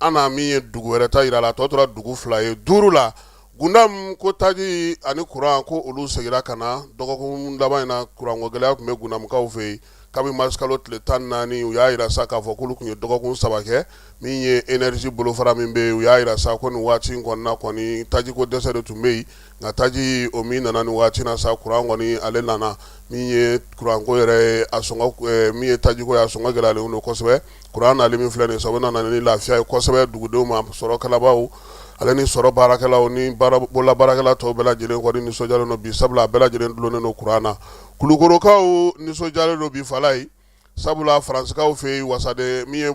an na min ye dugu wɛrɛ ta yira la tɔ tora dugu 2 ye 5 la Gundam ko taji ani courant ko olu segira ka na dɔgɔkun laban in na courant ko gɛlɛya tun bɛ Gundamkaw fɛ yen kabi mars kalo tile 14 u y'a yira sa k'a fɔ k'olu tun ye dɔgɔkun 3 kɛ min ye énergie bolofara min bɛ yen u y'a yira sa ko nin waati in kɔnɔna kɔni taji ko dɛsɛ de tun bɛ yen nka taji o min nana nin waati in na sa courant kɔni ale nana min ye courant ko yɛrɛ a sɔngɔ min ye taji ko ye a sɔngɔ gɛlɛyalen don kosɛbɛ courant nali min filɛ nin sabu nana ni lafiya ye kosɛbɛ dugudenw ma sɔrɔ kalabaw ale ni sɔrɔ baarakɛlaw ni bolola baarakɛla tɔw bɛɛ lajɛlen kɔni nisɔndiyalen don bi sabula a bɛɛ lajɛlen dulonnen don courant na Kulukorokaw nisɔndiyalen don bi falayi sabula Faransikaw fɛ yen wasaden min ye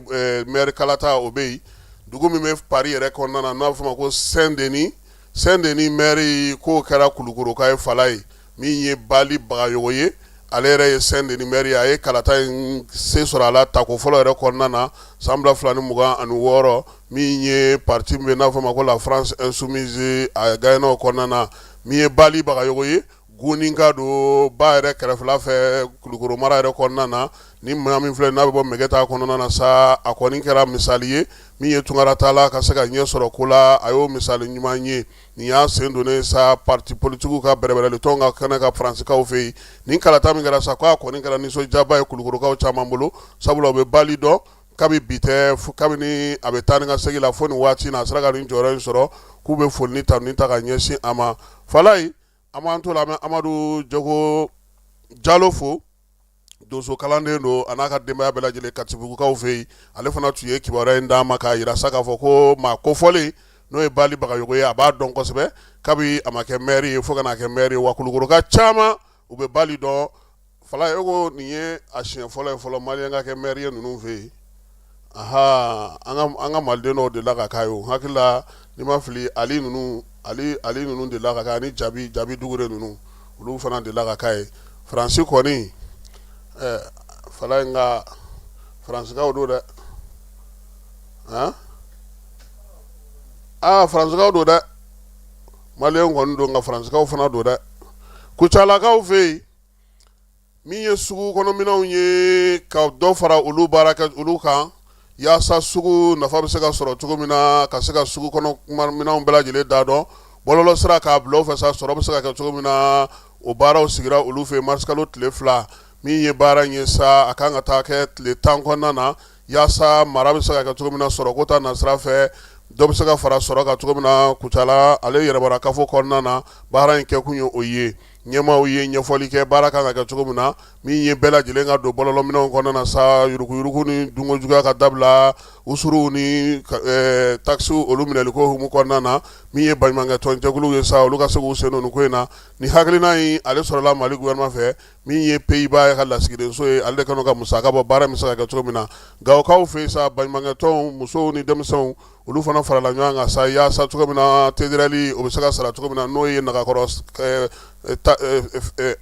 maire kalata o bɛ yen dugu min bɛ Paris yɛrɛ kɔnɔna na n'a bɛ fɔ ma ko Saint-Denis maire k'o kɛra Kulukoroka ye falayi min ye Bali Bagayogo ye ale yɛrɛ ye Saint-Denis maire a ye kalata in se sɔrɔ a la tako fɔlɔ yɛrɛ kɔnɔna na san 2026 min ye parti min bɛ n'a fɔ ma ko la France Insoumise a gagnant kɔnɔna na min ye Bali Bagayogo ye Goninka do ba yɛrɛ kɛrɛfɛla fɛ Kulukoro mara yɛrɛ kɔnɔna na ni maa min filɛ n'a bɛ bɔ Mɛgɛta kɔnɔna na sa a kɔni kɛra misali ye min ye Tunkara Talla ka se ka ɲɛ sɔrɔ ko la a y'o misali ɲuman ye nin y'a sen donnen sa parti politique ka bɛrɛbɛrɛli tɔn ka kɛnɛ ka Faransikaw fɛ yen nin kalata min kɛra sa ko a kɔni kɛra nisɔndiyaba ye Kulukorokaw caman bolo sabula u bɛ Bali dɔn kabi bi tɛ kabini a bɛ taa ni ka segin la fo nin waati in na a sera ka nin jɔyɔrɔ in sɔrɔ k'u bɛ foli ni tanuni ta ka ɲɛsin a ma falayi an b'an to la an bɛ Amadu Jogo Jalo fo donso kalanden don a n'a ka denbaya bɛɛ lajɛlen Katibugukaw fɛ yen ale fana tun ye kibaruya in d'a ma k'a yira sa k'a fɔ ko maa kofɔlen n'o ye Bali Bagayogo ye a b'a dɔn kosɛbɛ kabi a ma kɛ maire ye fo ka n'a kɛ maire ye wa Kulukoroka caman u bɛ Bali dɔn falayi e ko nin ye a siɲɛ fɔlɔ ye fɔlɔ maliyɛn ka kɛ maire ye ninnu fɛ yen an ka maliden dɔw delila ka k'a ye o hakili la ni ma fili Ali ninnu delila ka k'a ni Jabi Dugure ninnu olu fana delila ka k'a ye Faransi kɔni falayi nka Faransikaw don dɛ Faransikaw don dɛ maliyɛn kɔni don nka Faransikaw fana don dɛ Kucalakaw fɛ yen min ye sugu kɔnɔminɛnw ye ka dɔ fara olu baarakɛ olu kan yaasa sugu nafa bɛ se ka sɔrɔ cogo min na ka se ka sugu kɔnɔminɛnw bɛɛ lajɛlen da dɔn bɔlɔlɔ sira k'a bila o fɛ sa sɔrɔ bɛ se ka kɛ cogo min na o baaraw sigira olu fɛ mars kalo tile 2 min ye baara in ye sa a kan ka taa kɛ tile 10 kɔnɔna na yaasa mara bɛ se ka kɛ cogo min na sɔrɔ ko ta nasira fɛ dɔ bɛ se ka fara sɔrɔ kan cogo min na Kucala ale yɛrɛmara kafo kɔnɔna na baara in kɛ kun ye o ye ɲɛmaaw ye ɲɛfɔli kɛ baara kan ka kɛ cogo min na min ye bɛɛ lajɛlen ka don bɔlɔlɔminɛnw kɔnɔna na sa yuruguyurugu ni dunkojuguya ka dabila usuruw ni taxiw olu minɛliko humu kɔnɔna na min ye baɲumankɛ tɔnjɛkuluw ye sa olu ka se k'u sen don nin ko in na ni hakilina in ale sɔrɔla Mali gouvernement fɛ min ye Pays-Bas ka lasigidenso ye ale de kan ka musaka bɔ baara min se ka kɛ cogo min na Gawokaw fɛ sa baɲumankɛ tɔnw musow ni denmisɛnw olu fana farala ɲɔgɔn kan sa yaasa cogo min na TDRL o bɛ se ka sara cogo min na n'o ye nagakɔrɔ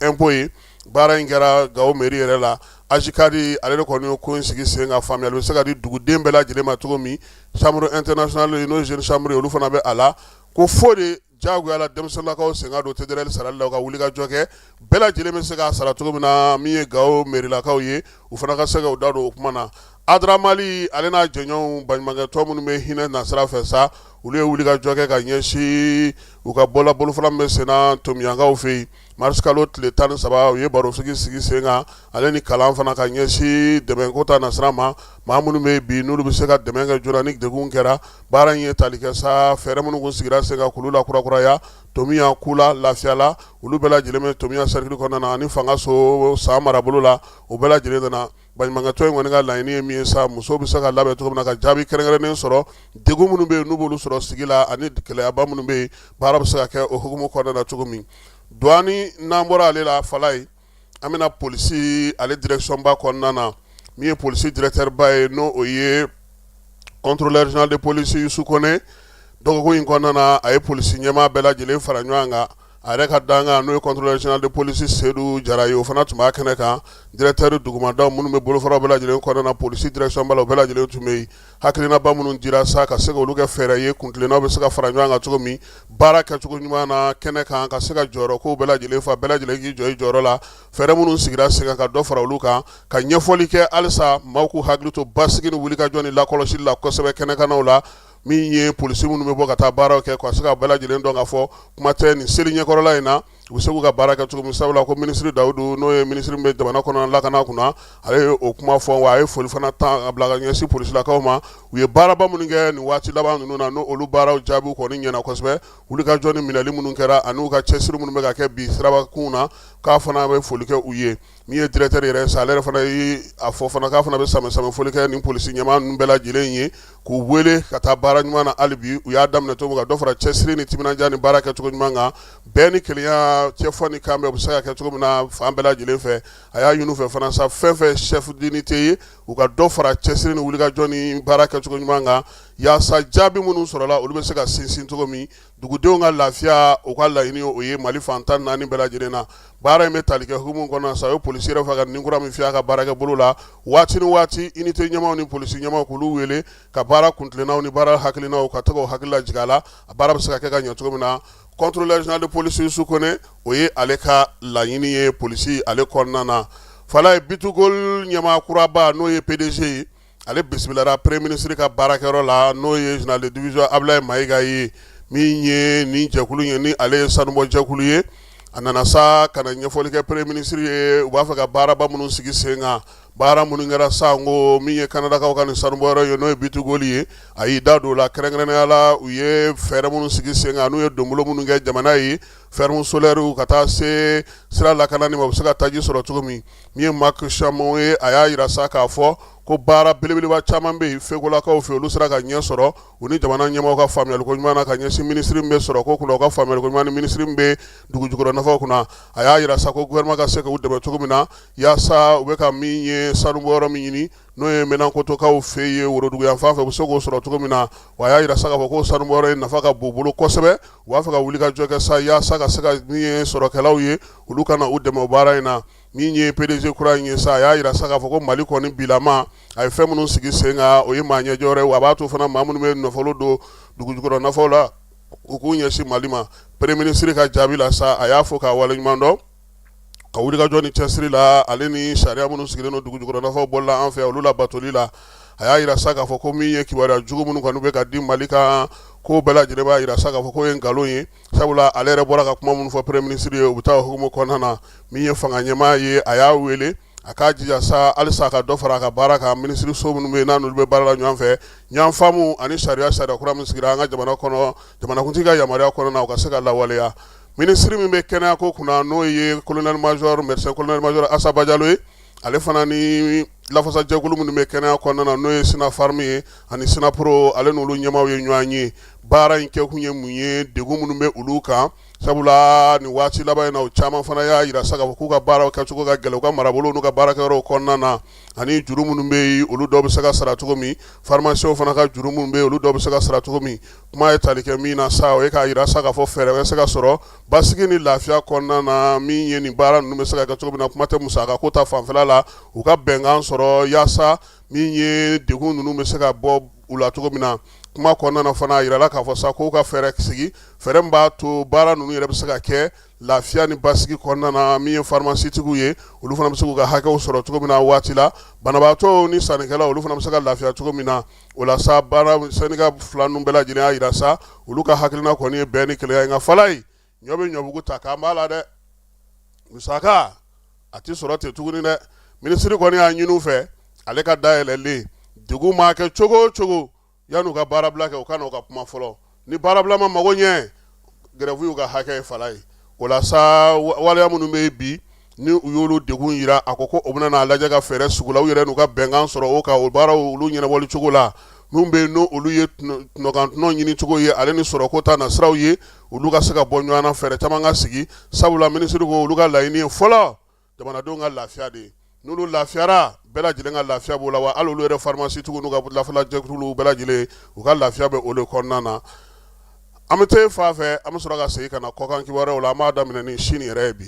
impôt ye baara in kɛra Gawo mairie yɛrɛ la Ajikadi ale de kɔni ye ko in sigi sen ka faamuyali bɛ se ka di duguden bɛɛ lajɛlen ma cogo min chambre internationale n'o jeune chambre olu fana bɛ a la ko fo de jagoya la denmisɛnninlakaw sen ka don TDRL sarali la u ka wulikajɔ kɛ bɛɛ lajɛlen bɛ se k'a sara cogo min na min ye Gawo mairilakaw ye u fana ka se ka u da don o kuma na Adramali ale n'a jɛɲɔgɔnw baɲumankɛ tɔn minnu bɛ hinɛ nasira fɛ sa olu ye wulikajɔ kɛ ka ɲɛsin u ka bolofara min bɛ senna Tomiyankaw fɛ yen mars kalo tile 13 u ye barosigi sigi sen kan ale ni kalan fana ka ɲɛsin dɛmɛko ta nasira ma maa minnu bɛ bi n'olu bɛ se ka dɛmɛ kɛ joona ni degun kɛra baara in ye tali kɛ sa fɛɛrɛ minnu kun sigira sen kan k'olu lakurakuraya Tomiya Kula Lafiyala olu bɛɛ lajɛlen bɛ Tomiya cercle kɔnɔna na ani Fangaso san marabolo la o bɛɛ lajɛlen nana baɲumankɛtɔn in kɔni ka laɲini ye min ye sa musow bɛ se ka labɛn cogo min na ka jaabi kɛrɛnkɛrɛnnen sɔrɔ degun minnu bɛ yen n'u b'olu sɔrɔ sigi la ani gɛlɛyaba minnu bɛ yen baara bɛ se ka kɛ o hukumu kɔnɔna na cogo min douane n'an bɔra ale la falayi an bɛna polisi ale direction ba kɔnɔna na min ye polisi directeur ba ye n'o o ye contrôleur général de police Youssou Kone dɔgɔkun in kɔnɔna na a ye polisi ɲɛmaa bɛɛ lajɛlen fara ɲɔgɔn kan a yɛrɛ ka danga n'o ye contrôleur général de police Seydou Jara ye o fana tun b'a kɛnɛ kan directeur dugumadaw minnu bɛ bolofaraw bɛɛ lajɛlen kɔnɔna na police direction bala o bɛɛ lajɛlen tun bɛ yen hakilinaba minnu dira sa ka se ka olu kɛ fɛɛrɛ ye kuntilennaw bɛ se ka fara ɲɔgɔn kan cogo min baara kɛcogo ɲuman na kɛnɛ kan ka se ka jɔyɔrɔ kow bɛɛ lajɛlen fa bɛɛ lajɛlen k'i jɔ i jɔyɔrɔ la fɛɛrɛ minnu sigira sen kan ka dɔ fara olu kan ka ɲɛfɔli kɛ halisa maaw k'u hakili to basigi ni wulikajɔ ni lakɔlɔsili la kosɛbɛ kɛnɛkanaw la min ye polisi minnu bɛ bɔ ka taa baaraw kɛ ka se ka bɛɛ lajɛlen dɔn ka fɔ kuma tɛ nin seli ɲɛkɔrɔla in na u bɛ se k'u ka baara kɛ cogo min sabula ko minisiri Dawudu n'o ye minisiri min bɛ jamana kɔnɔ lakana kunna ale ye o kuma fɔ wa a ye foli fana a bila ka ɲɛsin polisilakaw ma u ye baaraba minnu kɛ nin waati laban ninnu na n'o olu baaraw jaabiw kɔni ɲɛna kosɛbɛ wulikajɔ ni minɛli minnu kɛra ani u ka cɛsiri minnu bɛ ka kɛ bi sirabakun na k'a fana bɛ foli kɛ u ye min ye directeur yɛrɛ sa ale yɛrɛ fana ye a fɔ fana k'a fana bɛ samɛ foli kɛ nin polisi ɲɛmaa ninnu bɛɛ lajɛlen ye k'u wele ka taa baara ɲuman na hali bi u y'a daminɛ cogo min ka dɔ fara cɛsiri ni timinandiya ni baara kɛcogo ɲuman kan bɛɛ ni kelenya cɛfɔ ni kan bɛɛ u bɛ se ka kɛ cogo min na fan bɛɛ lajɛlen fɛ a y'a ɲini u fɛ fana sa fɛn fɛn chef d'unité ye u ka dɔ fara cɛsiri ni wulikajɔ ni baara kɛcogo ɲuman kan yaasa jaabi minnu sɔrɔla olu bɛ se ka sinsin cogo min dugudenw ka lafiya u ka laɲini o ye Mali fan 14 bɛɛ lajɛlen na baara in bɛ tali kɛ hukumu kɔnɔ sa o ye polisi yɛrɛ fɛ ka ninkura min fiyɛ a ka baarakɛ bolo la waati ni waati unité ɲɛmaaw ni polisi ɲɛmaaw k'olu wele ka baara kuntilennaw ni baara hakilinaw ka to k'o hakili lajigin a la a baara bɛ se ka kɛ ka ɲɛ cogo min na contrôleur général de police Yusu Kone o ye ale ka laɲini ye polisi ale kɔnɔna na fala ye Bitugol ɲɛmaa kuraba n'o ye PDG ye ale bisikilara premier ministre ka baarakɛyɔrɔ la n'o ye général de division Ablaye Mayiga ye min ye nin jɛkulu ye ni ale ye sanubɔ jɛkulu ye a nana sa ka na ɲɛfɔli kɛ premier ministre ye u b'a fɛ ka baaraba minnu sigi sen kan baara minnu kɛra sango min ye Kanadakaw ka nin sanubɔyɔrɔ ye n'o ye Bitugoli ye a y'i da don o la kɛrɛnkɛrɛnnenya la u ye fɛɛrɛ minnu sigi sen kan n'u ye donbolo minnu kɛ jamana ye ferme solaire ka taa se sira lakanani ma u bɛ se ka taji sɔrɔ cogo min ye Marc Chamon ye a y'a yira sa k'a fɔ ko baara belebeleba caman bɛ yen fekolakaw fɛ olu sera ka ɲɛ sɔrɔ u ni jamana ɲɛmaaw ka faamuyaliko ɲuman na ka ɲɛsin minisiri min bɛ sɔrɔ ko kunna u ka faamuyaliko ɲuman ni minisiri min bɛ dugujukɔrɔ nafaw kunna a y'a yira sa ko gouvernement ka se ka u dɛmɛ cogo min na yaasa u bɛ ka min ye sanubɔyɔrɔ min ɲini n'o ye Mɛnankotokaw fɛ yen Worodugu yan fan fɛ u bɛ se k'o sɔrɔ cogo min na wa a y'a yira sa k'a fɔ ko sanubɔyɔrɔ in nafa ka bon u bolo kosɛbɛ u b'a fɛ ka wulikajɔ kɛ sa yaasa ka se ka min ye sɔrɔkɛlaw ye olu kana u dɛmɛ o baara in na min ye PDG kura in ye sa a y'a yira sa k'a fɔ ko Mali kɔni bilama a ye fɛn minnu sigi sen kan o ye maa ɲɛjɔ wɛrɛ a b'a to fana maa minnu bɛ nafolo don dugujukɔrɔ nafaw la u k'u ɲɛsin Mali ma premier ministre ka jaabi la sa a y'a fɔ k'a waleɲuman dɔn ka wulikajɔ ni cɛsiri la ale ni sariya minnu sigilen don dugujukɔrɔ nafaw bɔla an fɛ olu la batoli la a y'a yira sa k'a fɔ ko min ye kibaruya jugu minnu kɔni bɛ ka di Mali kan ko bɛɛ lajɛlen b'a yira sa k'a fɔ ko ye nkalon ye sabula ale yɛrɛ bɔra ka kuma minnu fɔ premier ministre ye u bɛ taa hukumu kɔnɔna na min ye fanga ɲɛmaa ye a y'a wele a k'a jija sa halisa a ka dɔ fara a ka baara kan minisiri so minnu bɛ yen n'olu bɛ baara la ɲɔgɔn fɛ ɲɔgɔnfaamu ani sariya kura min sigira an ka jamana kɔnɔ jamanakuntigi ka yamaruya kɔnɔna na u ka se ka lawaleya minisiri min bɛ kɛnɛyako kunna n'o ye colonel major médecin colonel major Asaba Jalo ye ale fana ni lafasajɛkulu minnu bɛ kɛnɛya kɔnɔna na n'o ye Sinafarm ye ani Sinapro ale n'olu ɲɛmaaw ye ɲɔgɔn ye baara in kɛkun ye mun ye degun minnu bɛ olu kan sabula nin waati laban in na u caman fana y'a yira sa k'a fɔ k'u ka baaraw kɛcogo ka gɛlɛn u ka marabolo n'u ka baarakɛyɔrɔw kɔnɔna na ani juru minnu bɛ yen olu dɔw bɛ se ka sara cogo min pharmaciens fana ka juru minnu bɛ yen olu dɔw bɛ se ka sara cogo min kuma ye tali kɛ min na sa o ye k'a yira sa k'a fɔ fɛɛrɛ bɛ se ka sɔrɔ basigi ni lafiya kɔnɔna na min ye nin baara ninnu bɛ se ka kɛ cogo min na kuma tɛ musaka ko ta fanfɛla la u ka bɛnkan sɔrɔ yaasa min ye degun ninnu bɛ se ka bɔ u la cogo min na kuma kɔnɔna na fana a yirala k'a fɔ sa k'u ka fɛɛrɛ sigi fɛɛrɛ min b'a to baara ninnu yɛrɛ bɛ se ka kɛ lafiya ni basigi kɔnɔna na min ye pharmacitigiw ye olu fana bɛ se k'u ka hakɛw sɔrɔ cogo min na waati la banabaatɔw ni sannikɛlaw olu fana bɛ se ka lafiya cogo min na o la sa baara sɛnika fila ninnu bɛɛ lajɛlen y'a yira sa olu ka hakilina kɔni ye bɛn ni kelenya ye nka fala ye ɲɔ bɛ ɲɔbugu ta k'an b'a la dɛ musaka a ti sɔrɔ ten tuguni dɛ minisiri kɔni y'a ɲini u fɛ ale ka dayɛlɛlen degun maa kɛ cogo o cogo yan'u ka baarabila kɛ u ka na u ka kuma fɔlɔ ni baarabila ma mago ɲɛ grève y'u ka hakɛ ye fala ye o la sa waleya minnu bɛ yen bi ni u y'olu degun yira a ko o bɛna n'a lajɛ ka fɛɛrɛ sugu la u yɛrɛ n'u ka bɛnkan sɔrɔ o kan o baaraw olu ɲɛnabɔli cogo la minnu bɛ yen n'olu ye tɔnɔkantunɔ ɲini cogo ye ale ni sɔrɔko ta nasiraw ye olu ka se ka bɔ ɲɔgɔn na fɛɛrɛ caman ka sigi sabula minisiri ko olu ka laɲini ye fɔlɔ jamanadenw ka lafiya de ye n'olu lafiyara bɛɛ lajɛlen ka lafiya b'o la wa hali olu yɛrɛ pharmacitigiw n'u ka lafalajɛkuluw bɛɛ lajɛlen u ka lafiya bɛ o de kɔnɔna na an bɛ te fa fɛ an bɛ sɔrɔ ka segin ka na kɔkan kibaruyaw la an b'a daminɛ ni sini yɛrɛ ye bi.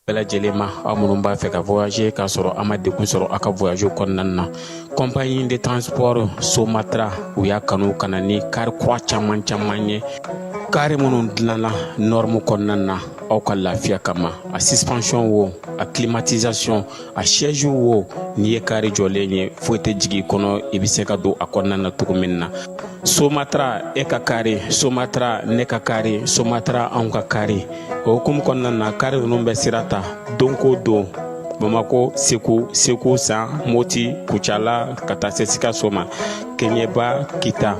bɛɛ lajɛlen ma aw minnu b'a fɛ ka voyager k'a sɔrɔ a ma degun sɔrɔ a ka voyage kɔnɔna na compagnie de transport Somatra u y'a kanu ka na ni kari kura caman ye kari minnu dilanna norme kɔnɔna na aw ka lafiya kama a suspension wo a climatisation a siège wo n'i ye kari jɔlen ye foyi tɛ jigin kɔnɔ i bɛ se ka don a kɔnɔna na cogo min na Somatra e ka kari Somatra ne ka kari Somatra anw ka kari o hukumu kɔnɔna na kari ninnu bɛ sira ta don ko don Bamako Segu San Moti Kucala ka taa se Sikaso ma Keɲeba Kita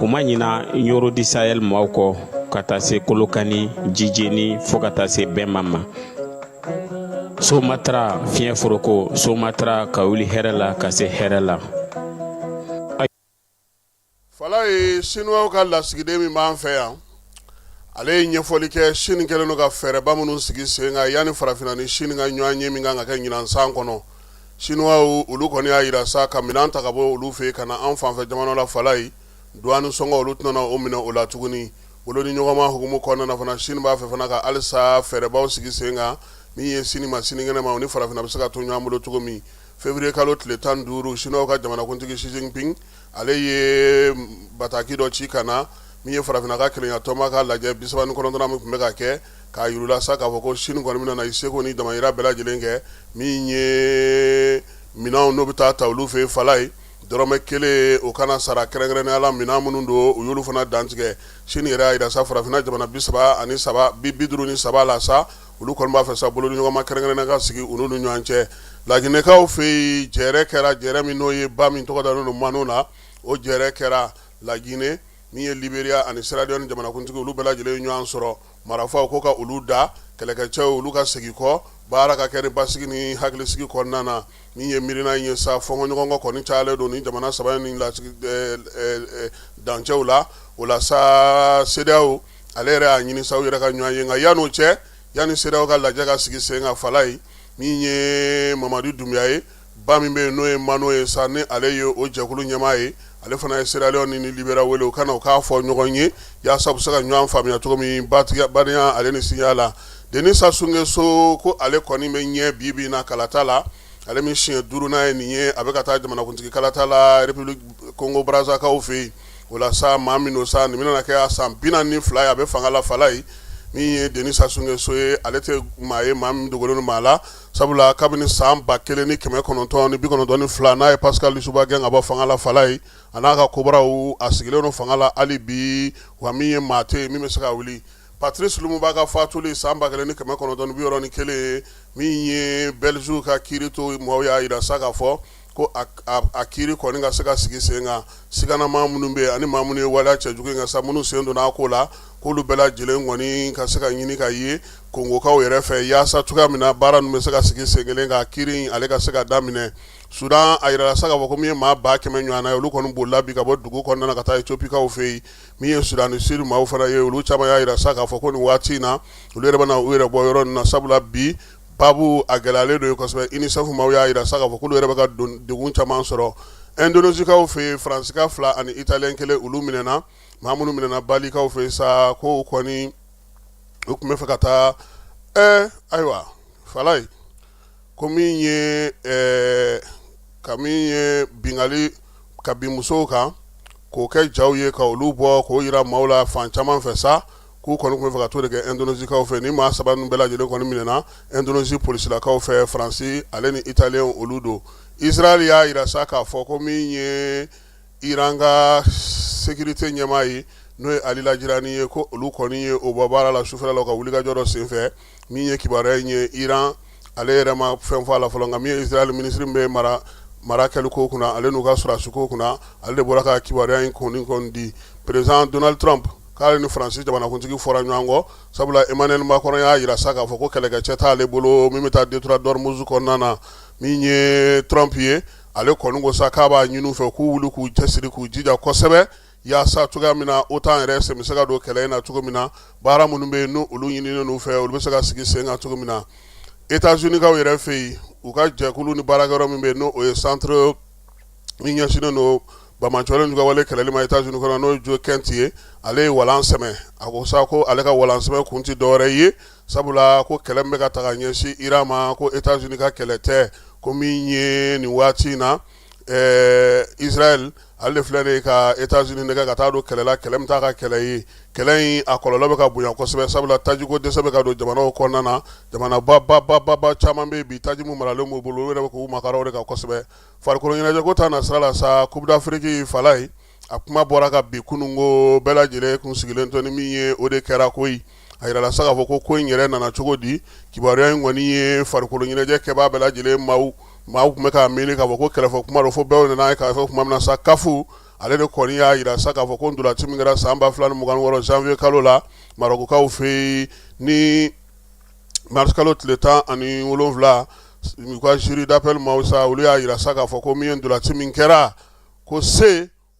o ma ɲina Yoro di Sahel maaw kɔ ka taa se Kolokani Jijeni fo ka taa se Bɛnma ma Somatra fiɲɛ foroko Somatra ka wuli hɛrɛ la ka se hɛrɛ la. Fala ye Chinois ka lasigiden min b'an fɛ yan ale ye ɲɛfɔli kɛ Chine kɛlen don ka fɛɛrɛba minnu sigi sen kan yanni farafinna ni Chine ka ɲɔgɔn ye min kan ka kɛ ɲinansan kɔnɔ Chinois olu kɔni y'a yira sa ka minɛn ta ka bɔ olu fɛ ka na an fanfɛ jamana la fala ye douane sɔngɔ olu tɛna o minɛ o la tuguni olu ni ɲɔgɔnma hukumu kɔnɔna na fana Chine b'a fɛ fana ka halisa fɛɛrɛbaw sigi sen kan min ye sini ma sinikɛnɛ ma o ni farafinna bɛ se ka to ɲɔgɔn bolo cogo min février kalo tile 15 Chinois ka jamanakuntigi Xi Jinping ale ye bataki dɔ ci ka na min ye farafinna ka kelenya-tɔma ka lajɛ 39 min tun bɛ ka kɛ k'a yirula sa k'a fɔ ko Chine kɔni bɛna na i seko ni damayira bɛɛ lajɛlen kɛ min ye minɛnw n'o bɛ taa olu fɛ fala ye dɔrɔmɛ kelen o kana sara kɛrɛnkɛrɛnnenya la minɛn minnu don u y'olu fana dantigɛ Chine yɛrɛ y'a yira sa farafinna jamana 53 la sa olu kɔni b'a fɛ sa bolo ni ɲɔgɔnma kɛrɛnkɛrɛnnen ka sigi u n'u ni ɲɔgɔn cɛ laginɛkaw fɛ yen jɛrɛ kɛra jɛrɛ min n'o ye ba min tɔgɔ dalen don Manu na o jɛrɛ kɛra Laginɛ min ye Liberia ani Sierra Leone jamanakuntigi olu bɛɛ lajɛlen ɲɔgɔn sɔrɔ marafaw ko ka olu da kɛlɛkɛcɛw olu ka segin kɔ baara ka kɛ ni basigi ni hakilisigi kɔnɔna na min ye miirina in ye sa fɔnkɔɲɔgɔnkɔ kɔni cayalen don ni jamana saba ni dancɛw la o la sa CEDEAO ale yɛrɛ y'a ɲini sa u yɛrɛ ka ɲɔgɔn ye nka yan'o cɛ yanni CEDEAO ka lajɛ ka sigi sen kan fala ye min ye Mamadu Dumbuya ye ba min bɛ yen n'o ye Manu ye sa ni ale ye o jɛkulu ɲɛmaa ye ale fana ye Sierra Leone ni Liberia wele o kana o k'a fɔ ɲɔgɔn ye yaasa u bɛ se ka ɲɔgɔn faamuya cogo min badenya ale ni siya la Denis Sassou Nguesso ko ale kɔni bɛ ɲɛ bi na kalata la ale min siɲɛ 5nan ye nin ye a bɛ ka taa jamanakuntigi kalata la République Congo Brazzaville fɛ yen o la sa maa min do sa nin bɛna kɛ a san 42 ye a bɛ fanga la fala ye min ye Denis Sassou Nguesso ye ale tɛ maa ye maa min dogolen don maa la sabula kabini san 1992 n'a ye Pascal Lissouba gɛn ka bɔ fanga la fala ye a n'a ka kobraw a sigilen don fanga la hali bi wa min ye maa tɛ min bɛ se ka wuli Patrice Lumumba ka fatuli san 1991 min ye Belgique ka kiiri to mɔgɔw y'a yira sa k'a fɔ ko a kiiri kɔni ka se ka sigi sen kan siganamaa minnu bɛ yen ani maa minnu ye waleya cɛjugu in ka sa minnu sen donna a ko la k'olu bɛɛ lajɛlen kɔni ka se ka ɲini ka ye Kongokaw yɛrɛ fɛ yaasa cogoya min na baara ninnu bɛ se ka sigi sen kelen kan kiiri ale ka se ka daminɛ Sudan a yirala sa k'a fɔ ko min ye maa 100 ɲɔgɔnna ye olu kɔni bolila bi ka bɔ dugu kɔnɔna na ka taa Ethiopikaw fɛ yen min ye Sudan du Sud maaw fana ye olu caman y'a yira sa k'a fɔ ko nin waati in na olu yɛrɛ bɛna u yɛrɛ bɔ yɔrɔ ninnu na sabula bi babu a gɛlɛyalen don kosɛbɛ UNICEF maaw y'a yira sa k'a fɔ k'olu yɛrɛ bɛ ka degun caman sɔrɔ Indonésikaw fɛ yen Faransika 2 ani Italien 1 olu minɛna maa minnu minɛna Balikaw fɛ yen sa ko o kɔni u tun bɛ fɛ ka taa ayiwa fala ye ko min ye bingali ka bin musow kan k'o kɛ jaw ye ka olu bɔ k'o yira maaw la fan caman fɛ sa k'u kɔni tun bɛ fɛ ka to de kɛ Indonésikaw fɛ ni maa 3 ninnu bɛɛ lajɛlen kɔni minɛna Indonésie polisilakaw fɛ Faransi ale ni Italien olu don Israël y'a yira sa k'a fɔ ko min ye Iran ka sécurité ɲɛmaa ye n'o ye Ali Lajirani ye ko olu kɔni ye o bɔ baara la sufɛla la ka wulikajɔ dɔ sen fɛ min ye kibaruya in ye Iran ale yɛrɛ ma fɛn fɔ a la fɔlɔ nka min ye Israël ministre bɛ mara kɛli ko kunna ale n'u ka sɔrɔdasi ko kunna ale de bɔra ka kibaruya in kɔni di président Donald Trump k'ale ni Faransi jamanakuntigi fɔra ɲɔgɔn kɔ sabula Emmanuel Macron y'a yira sa k'a fɔ ko kɛlɛkɛcɛ t'ale bolo min bɛ taa détroit d'Ormuz kɔnɔna na min ye Trump ye ale kɔni ko sa k'a b'a ɲini u fɛ k'u wuli k'u cɛsiri k'u jija kosɛbɛ yaasa cogoya min na OTAN yɛrɛ sen bɛ se ka don kɛlɛ in na cogo min na baara minnu bɛ yen n'olu ɲininen n'u fɛ olu bɛ se ka sigi sen kan cogo min na États-Unikaw yɛrɛ fɛ yen u ka jɛkulu ni baarakɛyɔrɔ min bɛ yen n'o ye centre min ɲɛsinnen don bamanchɔlen juga wale kɛlɛli ma États-Unis kɔnɔ n'o Jo Kent ye ale ye walan sɛmɛ a ko sa ko ale ka walan sɛmɛ kun ti dɔwɛrɛ ye sabula ko kɛlɛ min bɛ ka taga ɲɛsin Iran ma ko États-Unis ka kɛlɛ tɛ ko min ye nin waati in na Israël ale de filɛ de ka États-Unis nɛgɛ ka taa don kɛlɛ la kɛlɛ min t'a ka kɛlɛ ye kɛlɛ in a kɔlɔlɔ bɛ ka bonya kosɛbɛ sabula tajiko dɛsɛ bɛ ka don jamanaw kɔnɔna na jamana ba caman bɛ yen bi taji mun maralen b'u bolo olu yɛrɛ bɛ k'u makara o de kan kosɛbɛ farikolo ɲɛnajɛ ko ta na sira la sa Coupe d'Afrique fala ye a kuma bɔra ka bi kununko bɛɛ lajɛlen kun sigilen to ni min ye o de kɛra koyi a yirala sa k'a fɔ ko in yɛrɛ nana cogo di kibaruya in kɔni ye farikolo ɲɛnajɛ kɛbaa bɛɛ lajɛlen maaw tun bɛ k'a miiri k'a fɔ ko kɛlɛfɔ kuma don fo bɛɛ nana ye k'a fɔ kuma min na sa kafu ale de kɔni y'a yira sa k'a fɔ ko ndolanci min kɛra san 2026 janvier kalo la Marokukaw fɛ yen ni mars kalo tile 17 u ka jury d'appel maaw sa olu y'a yira sa k'a fɔ ko min ye ndolanci min kɛra ko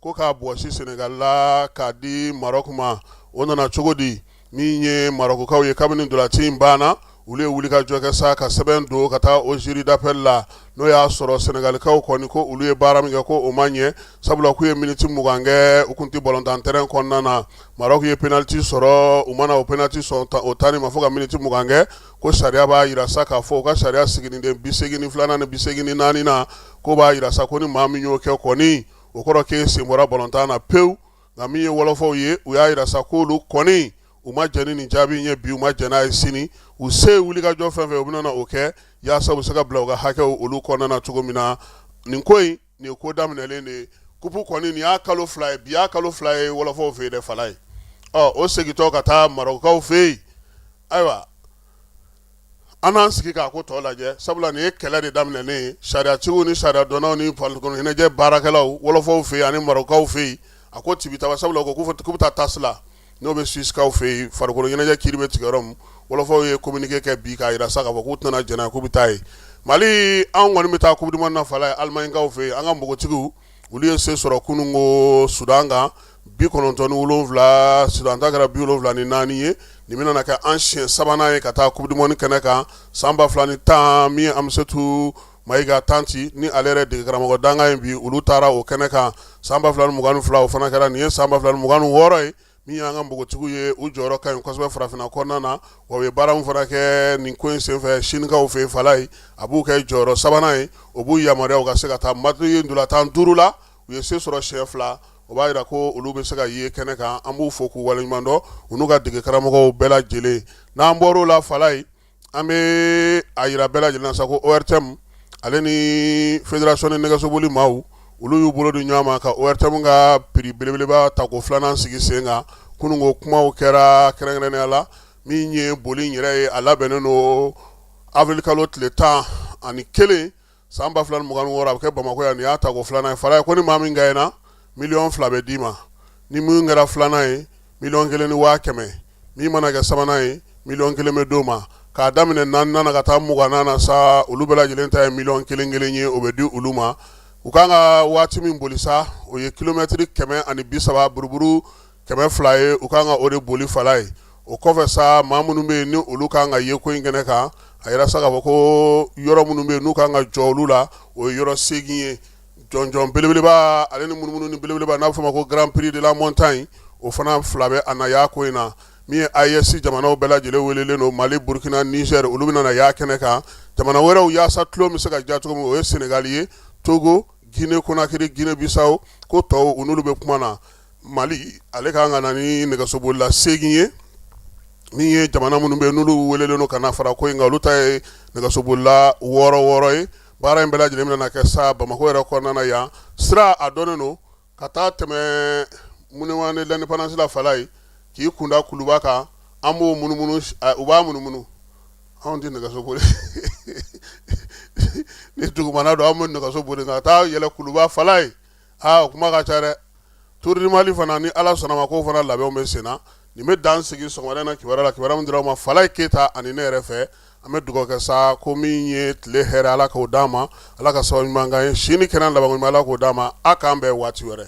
ko k'a bɔsi Senegal la k'a di Maroc ma o nana cogo di min ye Marokukaw ye kabini ndolanci in banna olu ye wuli ka jɔ kɛ sa ka sɛbɛn don ka taa o jury d'appel la n'o y'a sɔrɔ Senegalikaw kɔni ko olu ye baara min kɛ ko o ma ɲɛ sabula k'u ye miniti 20 kɛ u kun ti ballontan terrain kɔnɔna na Maroc ye penalty sɔrɔ u mana o penalty sɔn o tani ma fo ka miniti 20 kɛ ko sariya b'a yira sa k'a fɔ u ka sariya siginiden 82 ni 84 na ko b'a yira sa ko ni maa min y'o kɛ kɔni o kɔrɔ k'e sen bɔra ballontan na pewu nka min ye wɔlɔfɔw ye u y'a yira sa k'olu kɔni u ma jɛn ni nin jaabi in ye bi u ma jɛn n'a ye sini u se wuli ka jɔ fɛn fɛn u bɛna o kɛ yaasa u bɛ se ka bila u ka hakɛw olu kɔnɔna na cogo min na nin ko in nin ye ko daminɛlen de ye kupu kɔni nin y'a kalo 2 ye bi y'a kalo 2 ye wɔlɔfɔw fɛ yen dɛ fala ye o segintɔ ka taa Marokukaw fɛ yen ayiwa an n'an sigi k'a ko tɔ lajɛ sabula nin ye kɛlɛ de daminɛlen ye sariyatigiw ni sariya dɔnnaw ni farikolo ɲɛnajɛ baarakɛlaw wɔlɔfɔw fɛ yen ani Marokukaw fɛ yen a ko tibitaba sabula ko k'u bɛ taa tasi la n'o bɛ Suissekaw fɛ yen farikolo ɲɛnajɛ kiiri bɛ tigɛ yɔrɔ min wɔlɔfɔw ye communiqué kɛ bi k'a yira sa k'a fɔ k'u tɛna jɛnna k'u bɛ taa yen Mali an kɔni bɛ taa Coupe du Monde na fala ye Alimaɲikaw fɛ yen an ka npogotigiw olu ye se sɔrɔ kununko Sudan kan 97 Sudan ta kɛra 74 ye nin bɛna kɛ an siɲɛ 3nan ye ka taa Coupe du Monde kɛnɛ kan san 2010 min ye Amisatu Mayiga Tanti ni ale yɛrɛ dege karamɔgɔ danga ye bi olu taara o kɛnɛ kan san 2022 o fana kɛra nin ye san 2026 ye min y'an ka npogotigiw ye u jɔyɔrɔ ka ɲi kosɛbɛ farafinna kɔnɔna na wa u ye baara min fana kɛ nin ko in senfɛ sinikaw fɛ yen fala ye a b'u kɛ jɔyɔrɔ 3nan ye o b'u yamaruya u ka se ka taa matiri ndolantan 5 la u ye se sɔrɔ siɲɛ 2 o b'a yira ko olu bɛ se ka ye kɛnɛ kan an b'u fo k'u waleɲuman dɔn u n'u ka dege karamɔgɔw bɛɛ lajɛlen n'an bɔr'o la fala ye an bɛ a yira bɛɛ lajɛlen na sa ko ORTM ale ni fédération ni nɛgɛsoboli maaw olu y'u bolo di ɲɔgɔn ma ka ORTM ka prix belebeleba ta ko 2nan sigi sen kan kununko kumaw kɛra kɛrɛnkɛrɛnnenya la min ye boli in yɛrɛ ye a labɛnnen don avril kalo tile 11 san 2026 a bɛ kɛ Bamako yan nin y'a ta ko 2nan ye fala ye ko ni maa min gagné na $2 bɛ d'i ma ni min kɛra 2nan ye $1,500,000 min mana kɛ 3nan ye $1,000,000 bɛ d'o ma k'a daminɛ 4nan na ka taa 20nan na sa olu bɛɛ lajɛlen ta ye $1,000,000 ye o bɛ di olu ma u kan ka waati min boli sa o ye kilomɛtiri 130 buruburu 200 ye u kan ka o de boli fala ye o kɔfɛ sa maa minnu bɛ yen ni olu kan ka ye ko in kɛnɛ kan a yira sa k'a fɔ ko yɔrɔ minnu bɛ yen n'u kan ka jɔ olu la o ye yɔrɔ 8 ye jɔnjɔn belebeleba ale ni munumunu ni belebeleba n'a bɛ fɔ ma ko Grand Prix de la Montagne o fana 2 bɛ a na y'a ko in na min ye AES jamanaw bɛɛ lajɛlen welelen don Mali Burkina Niger olu bɛ na y'a kɛnɛ kan jamana wɛrɛw yaasa tulo bɛ se ka ja cogo min o ye Senegal ye Togo Guinée Conakry Guinée Bissau ko tɔw u n'olu bɛ kuma na Mali ale kan ka na ni nɛgɛsobolila 8 ye min ye jamana minnu bɛ n'olu welelen don ka na fara ko in kan olu ta ye nɛgɛsobolila 6 ye baara in bɛɛ lajɛlen bɛna kɛ sa Bamako yɛrɛ kɔnɔna na yan sira a dɔnnen don ka taa tɛmɛ Monument de l'Indépendance la fala ye k'i kunda Kuluba kan an b'o munumunu u b'a munumunu anw tɛ nɛgɛsoboli ni dugumana don an bɛ nɛgɛsoboli ka taa yɛlɛ Kuluba fala ye o kuma ka ca dɛ Tour du Mali fana ni Ala sɔnna ma k'o fana labɛnw bɛ sen na nin bɛ dan sigi sɔgɔmada na kibaruya la kibaruya min dira u ma fala ye Keyita ani ne yɛrɛ fɛ an bɛ dugawu kɛ sa ko min ye tile hɛrɛ Ala k'o d'an ma Ala ka sababu ɲuman k'an ye sini kɛnɛ laban ɲuman Ala k'o d'an ma a k'an bɛn waati wɛrɛ.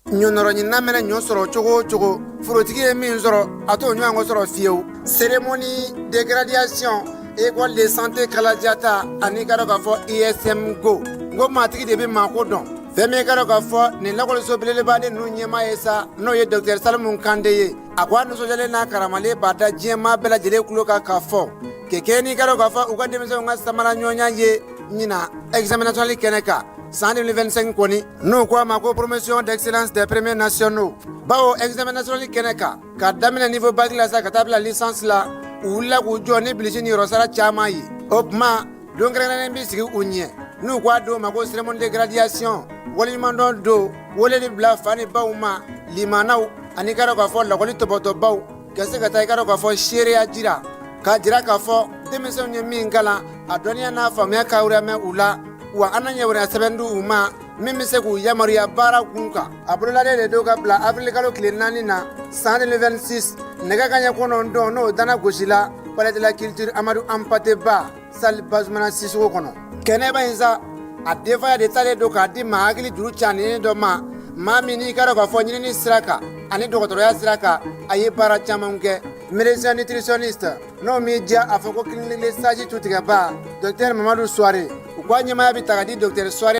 ɲɔnɔrɔɲina mɛnɛ ɲɔ sɔrɔ cogo o cogo forotigi ye min sɔrɔ a t'o ɲɔgɔn kɔ sɔrɔ fiyewu cérémonie de graduation école de santé kalajata ani ka dɔn k'a fɔ ISM go n ko maatigi de bɛ maako dɔn fɛn min ka dɔn k'a fɔ nin lakɔliso belebeleba de ninnu ɲɛmaa ye sa n'o ye Dr Salimu Kande ye a ko a nisɔndiyalen n'a karamalen b'a da diɲɛmaa bɛɛ lajɛlen tulo kan k'a fɔ kɛkɛ n'i ka dɔn k'a fɔ u ka denmisɛnw ka samara ɲɔgɔnya ye ɲina examen national kɛnɛ kan san 2025 kɔni n'u ko a ma ko promotion d'excellence des premiers nationaux bawo examen national kɛnɛ kan k'a daminɛ niveau bac la sa ka taa bila licence la u wulila k'u jɔ ni bilisi ni yɔrɔsara caman ye o tuma don kɛrɛnkɛrɛnnen bɛ sigi u ɲɛ n'u ko a dɔw ma ko cérémonie de graduation waleɲumandɔn don weleli bila fa ni baw ma limanaw ani ka dɔn k'a fɔ lakɔli tɔbɔtɔbaw ka se ka taa i ka dɔn k'a fɔ seereya jira k'a jira k'a fɔ denmisɛnw ye min kalan a dɔnniya n'a faamuya ka wɛrɛ u la wa an na ɲɛwɛrɛ sɛbɛn di u ma min bɛ se k'u yamaruya baara kun kan a bololaden de don ka bila avril kalo tile 4 na san 2026 nɛgɛ kanɲɛ 9 n'o dana gosila palais de la culture Amadou Hampâté Bâ salle Bazumana Sissoco kɔnɔ kɛnɛba in sa a denfaya de talen don k'a di maa hakili juru caaninen dɔ ma maa min n'i ka dɔn k'a fɔ ɲinini sira kan ani dɔgɔtɔrɔya sira kan a ye baara caman kɛ médecin nutritionniste n'o m'i diya a fɔ ko clinique sage tutigɛba Dr Mamadu Suware u ka ɲɛmaya bɛ ta ka di Dr Suware